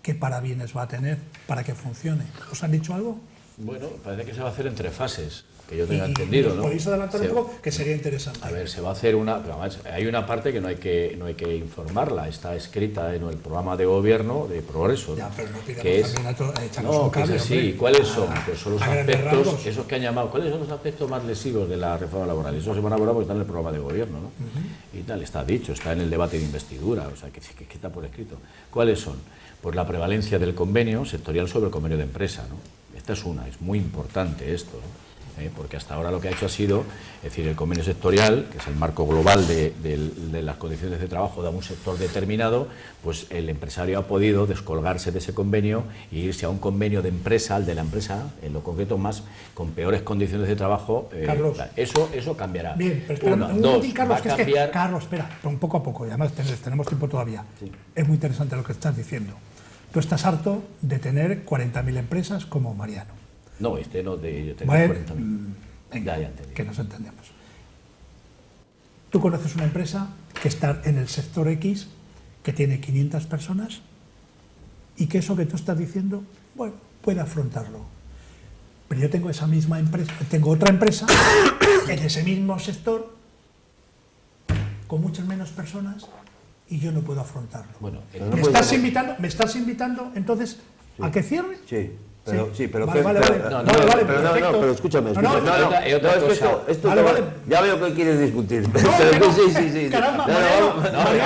C: ¿qué parabienes va a tener para que funcione? ¿Os han dicho algo?
E: Bueno, parece que se va a hacer en 3 fases, que yo tenga
C: Y
E: entendido,
C: ¿nos
E: ¿no?
C: podéis adelantar un
E: Se-
C: poco? Que sería interesante.
E: A ver, se va a hacer una... Pero además, hay una parte que no hay que informarla, está escrita en el programa de gobierno de Progreso,
C: Ya, pero no pidamos
E: que es...
C: también a echarnos
E: No,
C: un
E: que
C: cable,
E: es así.
C: hombre.
E: ¿Cuáles son? Pues son los
C: A grandes
E: aspectos,
C: rasgos.
E: esos que han llamado, ¿cuáles son los aspectos más lesivos de la reforma laboral? Eso se van a abordar porque está en el programa de gobierno, ¿no? Y tal, está dicho, está en el debate de investidura, o sea, que está por escrito. ¿Cuáles son? Pues la prevalencia del convenio sectorial sobre el convenio de empresa, ¿no? Esta es una, es muy importante esto, ¿no? Porque hasta ahora lo que ha hecho ha sido, es decir, el convenio sectorial, que es el marco global de las condiciones de trabajo de un sector determinado, pues el empresario ha podido descolgarse de ese convenio e irse a un convenio de empresa, al de la empresa, en lo concreto más, con peores condiciones de trabajo.
C: Carlos.
E: Eso cambiará.
C: Bien, pero espera,
E: Uno,
C: un
E: dos,
C: momentín, Carlos,
E: va a
C: que es
E: cambiar...
C: que, Carlos, espera, un poco a poco, y además tenemos tiempo todavía.
E: Sí.
C: Es muy interesante lo que estás diciendo. Tú estás harto de tener 40.000 empresas como Mariano.
E: No, no, de tener
C: Bueno,
E: 40.000.
C: venga,
E: Ya entendí.
C: que nos entendemos. Tú conoces una empresa que está en el sector X, que tiene 500 personas, y que eso que tú estás diciendo, bueno, puede afrontarlo. Pero yo tengo esa misma empresa, tengo otra empresa en ese mismo sector, con muchas menos personas, y yo no puedo afrontarlo.
E: Bueno,
C: ¿Me estás invitando entonces a que cierre?
D: Sí. Pero, sí, pero
C: vale,
D: que-
C: vale,
D: pero-
C: vale.
E: no,
C: Vale, vale,
D: pero no,
C: perfecto.
D: pero escúchame,
C: No, no,
D: escúchame.
E: y otra
D: es que
E: cosa.
D: esto
C: Vale, vale.
D: ya veo que quieres discutir.
C: No, que no.
D: Sí.
C: Caramba,
D: No,
C: Mariano,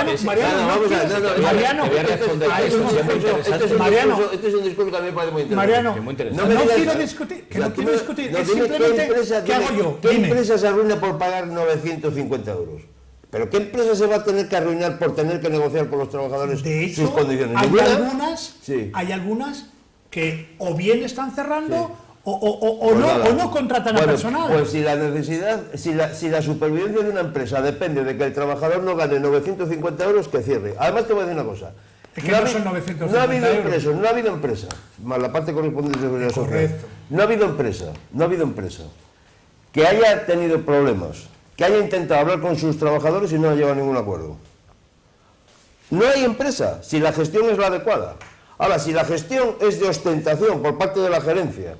D: vamos-
C: Mariano,
D: no, vamos a-
C: quieres-
D: no, no,
C: Mariano,
E: te voy a responder
C: ahí
E: eso,
C: vamos,
E: sí, es muy interesante.
C: Mariano,
D: Este es un discurso que a mí me parece muy interesante.
C: Mariano,
E: que muy interesante.
D: No me
C: no
D: digas-
C: quiero discutir, que
D: o sea,
C: no
D: tú
C: quiero
D: me-
C: discutir,
D: no,
C: es
D: dime
C: simplemente, ¿qué hago yo?
D: ¿Qué
C: Dime.
D: empresa se arruina por pagar 950 euros? ¿Pero qué empresa se va a tener que arruinar por tener que negociar con los trabajadores
C: De hecho,
D: sus condiciones?
C: hay
D: ¿Ninguna? Sí.
C: algunas que o bien están cerrando o
D: Pues nada.
C: no contratan a
D: Bueno,
C: personal.
D: Pues si la necesidad, si la supervivencia de una empresa depende de que el trabajador no gane 950 euros, que cierre. Además te voy a decir una cosa.
C: Es que no son 950
D: no ha habido
C: euros.
D: no ha habido empresa, más la parte correspondiente de seguridad social.
C: Correcto.
D: No ha habido empresa que haya tenido problemas, que haya intentado hablar con sus trabajadores y no ha llegado a ningún acuerdo. No hay empresa si la gestión es la adecuada. Ahora, si la gestión es de ostentación por parte de la gerencia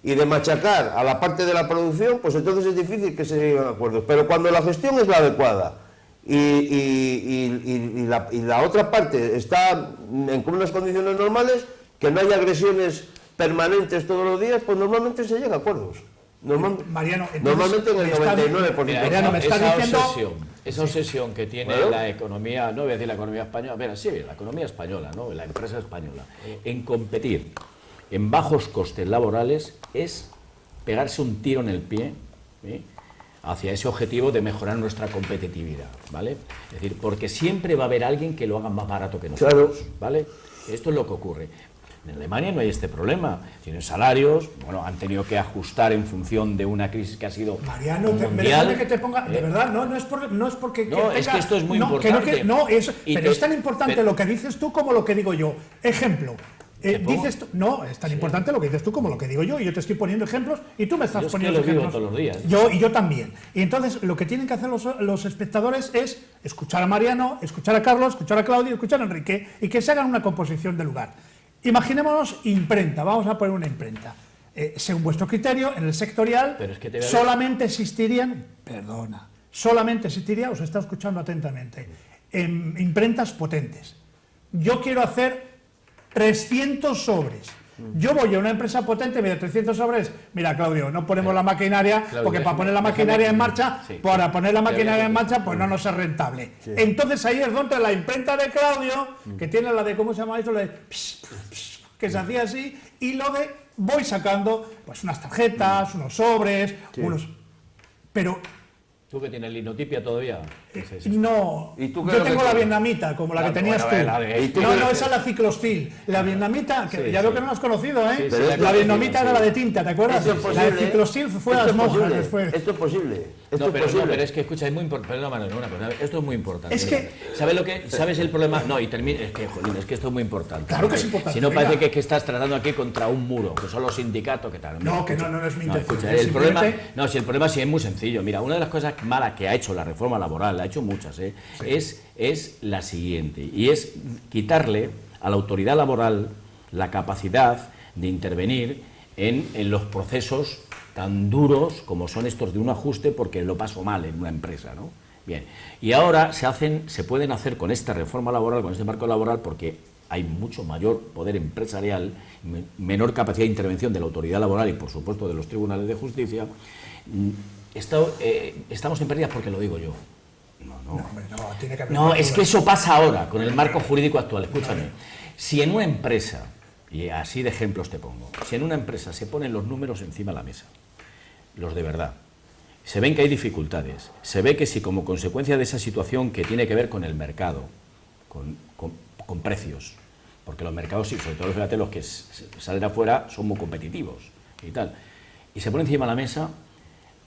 D: y de machacar a la parte de la producción, pues entonces es difícil que se lleguen a acuerdos. Pero cuando la gestión es la adecuada y la otra parte está en unas condiciones normales, que no haya agresiones permanentes todos los días, pues normalmente se llega a acuerdos.
C: Mariano, entonces,
D: Normalmente en el
C: me está-
D: 99%.
E: Mira,
C: Mariano, me estás diciendo...
E: esa obsesión que tiene
D: Bueno.
E: la economía, no voy a decir la economía española, mira, sí, la economía española, ¿no? La empresa española, en competir en bajos costes laborales es pegarse un tiro en el pie, ¿sí?, hacia ese objetivo de mejorar nuestra competitividad, ¿vale? Es decir, porque siempre va a haber alguien que lo haga más barato que nosotros,
D: Claro.
E: ¿vale? Esto es lo que ocurre. En Alemania no hay este problema. Tienen salarios, bueno, han tenido que ajustar en función de una crisis que ha sido
C: Mariano,
E: mundial.
C: déjame que te ponga, de verdad, no es porque...
E: No, es que esto es muy importante. Y
C: pero
E: te-
C: es tan importante
E: pero-
C: lo que dices tú como lo que digo yo. Ejemplo,
E: ¿Te pongo?
C: dices tú, no, es tan importante lo que dices tú como lo que digo yo, y yo te estoy poniendo ejemplos y tú me estás
E: Yo es que
C: poniendo
E: los vivo
C: ejemplos.
E: todos los días.
C: Y yo también. Y entonces lo que tienen que hacer los espectadores es escuchar a Mariano, escuchar a Carlos, escuchar a Claudio, escuchar a Enrique y que se hagan una composición de lugar. Imaginémonos imprenta, vamos a poner una imprenta. Según vuestro criterio, en el sectorial
E: Pero es que te voy a
C: solamente existirían, solamente existiría, os está escuchando atentamente, imprentas potentes. Yo quiero hacer 300 sobres. Yo voy a una empresa potente, mira, 300 sobres, mira, Claudio, no ponemos la maquinaria,
E: Claudio,
C: porque para poner la
E: déjame-
C: maquinaria en marcha,
E: sí.
C: para poner la
E: Te voy a
C: maquinaria en
E: decir.
C: marcha, pues no nos es rentable. Entonces ahí es donde la imprenta de Claudio, que tiene la de, ¿cómo se llama eso? La de que se hacía así, y lo de, voy sacando pues unas tarjetas, unos sobres, unos... Pero
E: ¿Tú que tienes linotipia todavía?
C: No,
D: ¿Y tú qué
C: yo
D: es lo
C: tengo
D: que
C: la
D: tienes?
C: vietnamita, como la que tenías
E: bueno,
C: tú.
E: ¿y
C: No, esa es la ciclostil. La vietnamita, que ya veo que no la has conocido, ¿eh?
E: Sí,
D: Pero
C: la
D: esto-
C: vietnamita
E: sí.
C: era la de tinta, ¿te acuerdas?
D: Esto es
C: La de
D: posible,
C: ciclostil fue a
D: Esto
C: las
D: es
C: monjas
D: posible.
C: después.
D: Esto es posible. Esto
E: No,
D: es posible.
E: pero es que escucha, es muy importante. Perdón, una cosa. Esto es muy importante.
C: Es que-
E: ¿Sabes el problema? No, y termina. Es que, jolín, es que esto es muy importante.
C: Claro que es importante,
E: Si no,
C: venga.
E: parece que estás tratando aquí contra un muro, que son los sindicatos, que tal.
C: No, que
E: Escucha,
C: no es mi intención,
E: escucha,
C: es
E: el problema,
C: simplemente-
E: no, si el problema sí es muy sencillo. Mira, una de las cosas malas que ha hecho la reforma laboral, ha hecho muchas, es la siguiente, y es quitarle a la autoridad laboral la capacidad de intervenir en los procesos tan duros como son estos de un ajuste, porque lo paso mal en una empresa, ¿no? Bien, y ahora se pueden hacer con esta reforma laboral, con este marco laboral, porque hay mucho mayor poder empresarial, menor capacidad de intervención de la autoridad laboral y, por supuesto, de los tribunales de justicia. Estamos en pérdidas porque lo digo yo.
C: No, hombre, no, tiene que haber
E: No,
C: una
E: es
C: duda.
E: que eso pasa ahora, con el marco jurídico actual. Escúchame, si en una empresa, y así de ejemplos te pongo, si en una empresa se ponen los números encima de la mesa, los de verdad, se ven que hay dificultades, se ve que si como consecuencia de esa situación que tiene que ver con el mercado, con precios, porque los mercados, sí, sobre todo fíjate, los que salen afuera son muy competitivos y tal, y se pone encima de la mesa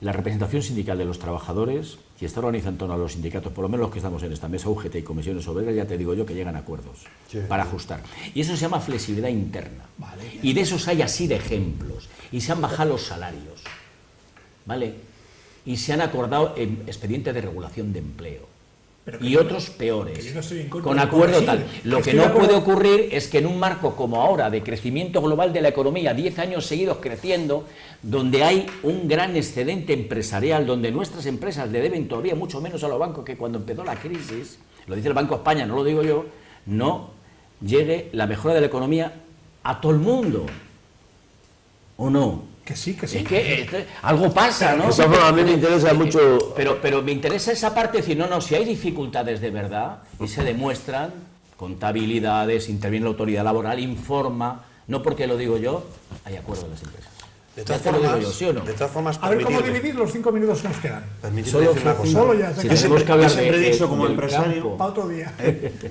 E: la representación sindical de los trabajadores, y está organizada en torno a los sindicatos, por lo menos los que estamos en esta mesa, UGT y comisiones obreras, ya te digo yo que llegan a acuerdos para ajustar. Y eso se llama flexibilidad interna.
C: Vale.
E: Y de esos hay así de ejemplos. Y se han bajado los salarios, ¿vale? Y se han acordado expedientes de regulación de empleo.
C: Pero que
E: Y
C: yo
E: otros peores,
C: que yo no estoy en contra
E: con
C: de
E: acuerdo
C: corregir.
E: tal. Lo que
C: Estoy de
E: no puede
C: acuerdo.
E: ocurrir es que en un marco como ahora, de crecimiento global de la economía, 10 años seguidos creciendo, donde hay un gran excedente empresarial, donde nuestras empresas le deben todavía mucho menos a los bancos que cuando empezó la crisis, lo dice el Banco de España, no lo digo yo, no llegue la mejora de la economía a todo el mundo. ¿O no?
C: Que sí, que sí.
E: Es que algo pasa, ¿no?
D: De todas formas, a mí me interesa mucho.
E: Pero me interesa esa parte de decir, no, si hay dificultades de verdad y se demuestran, contabilidades, interviene la autoridad laboral, informa, no porque lo digo yo, hay acuerdo de las empresas.
F: De
E: Ya
F: todas
E: te lo digo
F: formas,
E: yo, ¿sí o no?
F: de todas formas,
C: A ver cómo
F: permitidme-
C: dividir los 5 minutos que nos quedan.
F: permitidme
E: Solo
F: decir una cosa.
C: Solo ya
E: Si
C: se
E: tenemos que hablar
F: yo siempre he dicho como
E: del
F: empresario,
E: campo.
C: para otro día.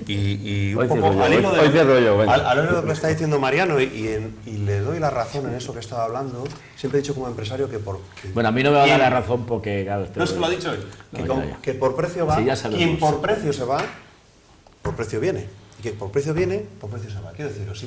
F: Y un
D: Hoy
F: poco
D: cierro yo,
F: al hilo
D: hoy cierro yo, venga.
F: al hilo de lo que está diciendo Mariano, y le doy la razón en eso que estaba hablando, siempre he dicho como empresario que por...
E: Bueno, a mí no me va a dar
F: ¿Quién?
E: la razón porque... Claro,
F: No, es que lo ha dicho él. Que,
E: No,
F: con-
E: ya.
F: que por precio va,
E: Sí, ya sabemos.
F: quien por precio se va, por precio viene. Y que por precio viene, por precio se va. Quiero deciros,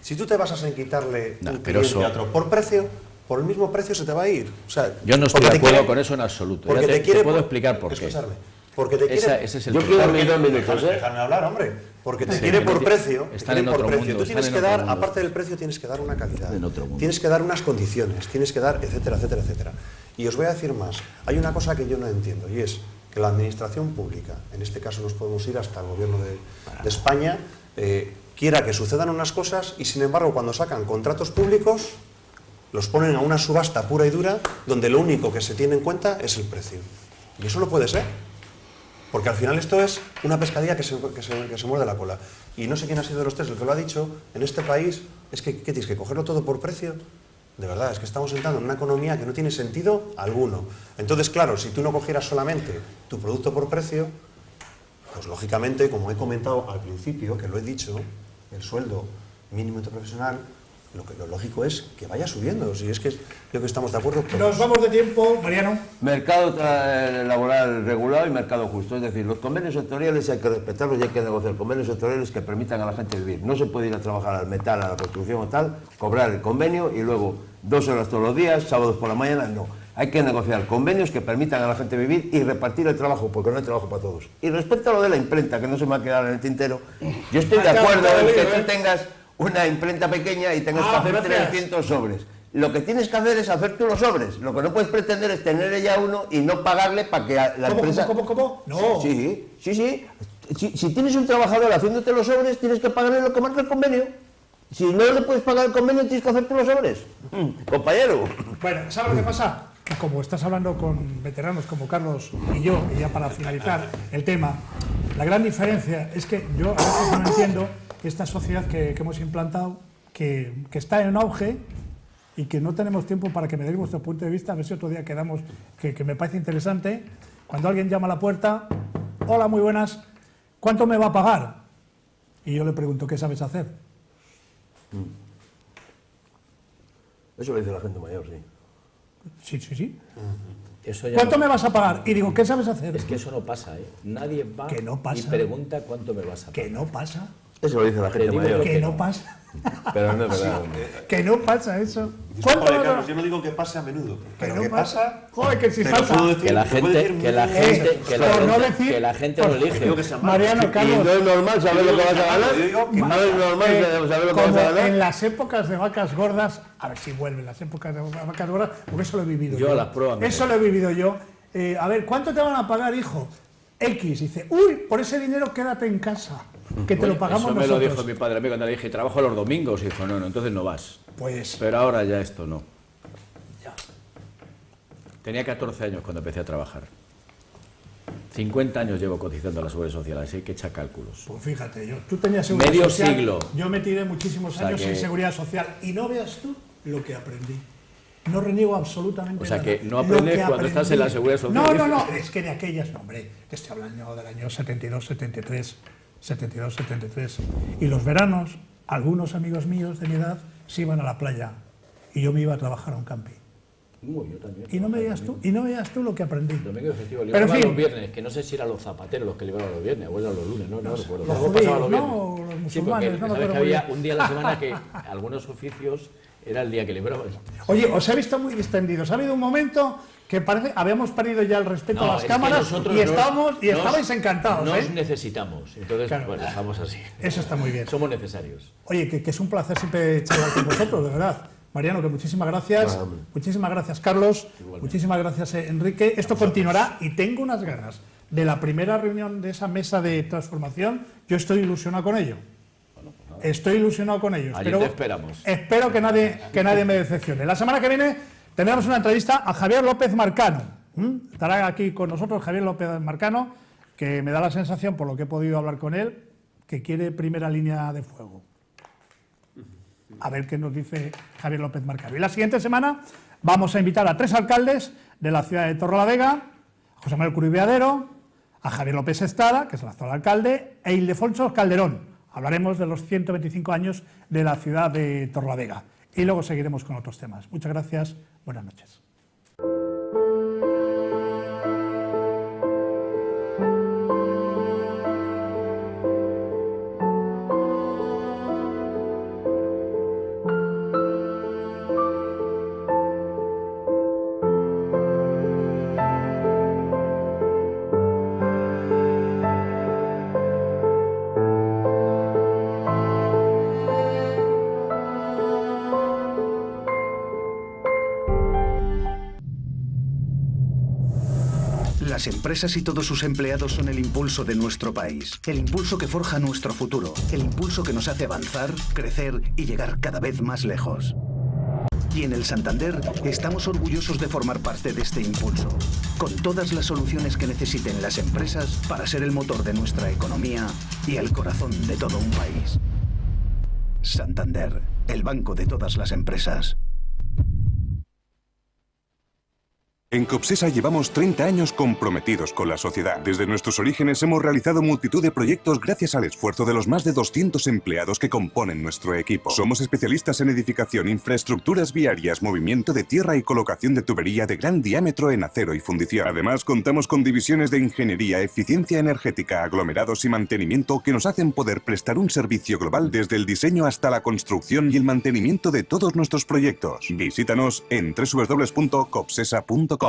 F: si tú te basas en quitarle
E: No,
F: un
E: pero
F: cliente
E: eso-
F: a otro por precio, por el mismo precio se te va a ir. O sea,
E: Yo no estoy
F: porque
E: de
F: te
E: acuerdo
F: quiere-
E: con eso en absoluto.
F: porque
E: Ya
F: te quiere
E: puedo
F: por-
E: explicar por qué.
F: Escucharme. Porque te quiere...
E: Ese es el
D: Yo
E: problema.
D: quiero mis 2 minutos, ¿eh?
F: Déjame hablar, hombre. Porque te
E: Sí,
F: quiere por
E: sí.
F: precio. te
E: Están
F: quiere
E: en
F: por
E: otro
F: precio.
E: mundo,
F: Tú tienes
E: están
F: que
E: en otro
F: dar,
E: mundo.
F: aparte del precio, tienes que dar una calidad.
E: En otro mundo.
F: Tienes que dar unas condiciones, tienes que dar, etcétera, etcétera, etcétera. Y os voy a decir más. Hay una cosa que yo no entiendo, y es que la administración pública, en este caso nos podemos ir hasta el gobierno de España, quiera que sucedan unas cosas y, sin embargo, cuando sacan contratos públicos, los ponen a una subasta pura y dura, donde lo único que se tiene en cuenta es el precio. Y eso no puede ser. Porque al final esto es una pescadilla que se muerde la cola. Y no sé quién ha sido de los tres el que lo ha dicho, en este país es que ¿qué tienes que cogerlo todo por precio? De verdad, es que estamos entrando en una economía que no tiene sentido alguno. Entonces, claro, si tú no cogieras solamente tu producto por precio, pues lógicamente, como he comentado al principio, que lo he dicho, el sueldo mínimo interprofesional, lo lógico es que vaya subiendo. Si es que creo que estamos de acuerdo todos.
C: Nos vamos de tiempo, Mariano.
D: Mercado laboral regulado y mercado justo. Es decir, los convenios sectoriales hay que respetarlos y hay que negociar convenios sectoriales que permitan a la gente vivir. No se puede ir a trabajar al metal, a la construcción o tal, cobrar el convenio y luego 2 horas todos los días, sábados por la mañana. No. Hay que negociar convenios que permitan a la gente vivir y repartir el trabajo, porque no hay trabajo para todos. Y respecto a lo de la imprenta, que no se me va a quedar en el tintero, yo estoy de acuerdo en que tú tengas una imprenta pequeña y tengas que hacer
C: gracias.
D: 300 sobres. Lo que tienes que hacer es hacer tú los sobres. Lo que no puedes pretender es tener ella uno y no pagarle para que la empresa...
C: ¿Cómo? No.
D: Sí. Si tienes un trabajador haciéndote los sobres, tienes que pagarle lo que marca el convenio. Si no le puedes pagar el convenio, tienes que hacerte los sobres. Compañero.
C: Bueno, ¿sabes lo que pasa? Que como estás hablando con veteranos como Carlos y yo, y ya para finalizar el tema, la gran diferencia es que yo a veces no entiendo esta sociedad que hemos implantado, que está en auge y que no tenemos tiempo para que me deis vuestro punto de vista, a ver si otro día quedamos, que me parece interesante, Cuando alguien llama a la puerta, hola, muy buenas, ¿cuánto me va a pagar? Y yo le pregunto, ¿qué sabes hacer?
D: Eso lo dice la gente mayor, sí.
C: Sí.
E: Eso ya
C: ¿Cuánto
E: no-
C: me vas a pagar? Y digo, ¿qué sabes hacer?
E: Es que eso no pasa, ¿eh? Nadie va
C: Que no pasa.
E: y pregunta cuánto me vas a pagar.
C: Que no pasa,
D: Eso lo dice la gente
E: digo
D: mayor.
E: yo
C: que
E: que
C: no
E: no.
C: pasa,
D: Pero no es verdad.
C: que no pasa eso.
F: Discúlpame,
C: ¿Cuánto?
F: Carlos, yo no digo que pase a menudo,
C: Que
F: pero
C: no
F: que
C: pasa. Joder, que si
F: te lo
C: pasa.
F: puedo decir,
E: Que la
F: te puedo decir
E: gente, que la
F: muy-
E: gente, que la
C: por no
E: gente,
C: decir-
E: que la gente
C: por-
E: lo elige.
F: digo que sea malo.
C: Mariano,
D: ¿Y no
C: Carlos,
D: es normal saber lo que vas a ganar?
F: Yo digo que
D: ¿No es normal saber lo que vas
C: como
D: a ganar?
C: en las épocas de vacas gordas, a ver si vuelven las épocas de vacas gordas, porque eso lo he vivido
E: Yo
C: yo.
E: las pruebas me
C: Eso lo he vivido yo. A ver, ¿cuánto te van a pagar, hijo? X. Dice, uy, por ese dinero quédate en casa, que te
E: Oye,
C: lo pagamos
E: eso me
C: nosotros.
E: lo dijo mi padre a mí cuando le dije, trabajo los domingos. Y dijo, no, entonces no vas.
C: Pues,
E: Pero ahora ya esto no. Tenía 14 años cuando empecé a trabajar. 50 años llevo cotizando a la Seguridad Social, así que echa cálculos.
C: pues fíjate, tú tenías seguridad
E: Medio
C: social.
E: siglo.
C: Yo me tiré muchísimos
E: O sea
C: años
E: que-
C: en seguridad social y no veas tú lo que aprendí. No reniego absolutamente
E: O sea
C: nada.
E: que no
C: Lo
E: aprendes
C: que
E: cuando estás en la Seguridad Social.
C: No, es que de aquellas, no, hombre, te estoy hablando del año 72, 73, 72, 73. Y los veranos, algunos amigos míos de mi edad se iban a la playa y yo me iba a trabajar a un camping.
E: Yo también.
C: Y no veas tú lo que aprendí.
E: Domingo festivo,
C: Pero en
E: libraba
C: fin.
E: los viernes, que no sé si eran los zapateros los que libraban los viernes, o eran los lunes, no recuerdo.
C: los
E: Algo
C: judíos,
E: pasaba los
C: ¿no?
E: viernes.
C: O los
E: Sí,
C: musulmanes,
E: porque
C: no me
E: sabes
C: acuerdo
E: que
C: muy
E: había
C: bien.
E: un día a la semana que algunos oficios era el día que libraban.
C: Oye, os he visto muy distendidos. Ha habido un momento que parece habíamos perdido ya el respeto a las
E: es que
C: cámaras
E: nosotros
C: y estabais encantados.
E: Nos
C: ¿eh?
E: necesitamos, entonces,
C: Claro.
E: bueno, estamos así.
C: Eso está muy bien.
E: Somos necesarios.
C: Oye, que es un placer siempre charlar con vosotros, de verdad. Mariano, que muchísimas gracias. Muchísimas gracias, Carlos. Muchísimas gracias, Enrique. Esto continuará y tengo unas ganas de la primera reunión de esa mesa de transformación. Yo estoy ilusionado con ello. Estoy ilusionado con ello.
E: Allí te esperamos.
C: Espero que nadie me decepcione. La semana que viene tendremos una entrevista a Javier López Marcano. Estará aquí con nosotros Javier López Marcano, que me da la sensación, por lo que he podido hablar con él, que quiere primera línea de fuego. A ver qué nos dice Javier López Marcano. Y la siguiente semana vamos a invitar a 3 alcaldes de la ciudad de Torrelavega, a José Manuel Curibeadero, a Javier López Estada, que es el actual alcalde, e Ildefonso Calderón. Hablaremos de los 125 años de la ciudad de Torrelavega. Y luego seguiremos con otros temas. Muchas gracias. Buenas noches.
A: Las empresas y todos sus empleados son el impulso de nuestro país, el impulso que forja nuestro futuro, el impulso que nos hace avanzar, crecer y llegar cada vez más lejos. Y en el Santander estamos orgullosos de formar parte de este impulso, con todas las soluciones que necesiten las empresas para ser el motor de nuestra economía y el corazón de todo un país. Santander, el banco de todas las empresas.
B: En Copsesa llevamos 30 años comprometidos con la sociedad. Desde nuestros orígenes hemos realizado multitud de proyectos gracias al esfuerzo de los más de 200 empleados que componen nuestro equipo. Somos especialistas en edificación, infraestructuras viarias, movimiento de tierra y colocación de tubería de gran diámetro en acero y fundición. Además, contamos con divisiones de ingeniería, eficiencia energética, aglomerados y mantenimiento que nos hacen poder prestar un servicio global desde el diseño hasta la construcción y el mantenimiento de todos nuestros proyectos. Visítanos en www.copsesa.com.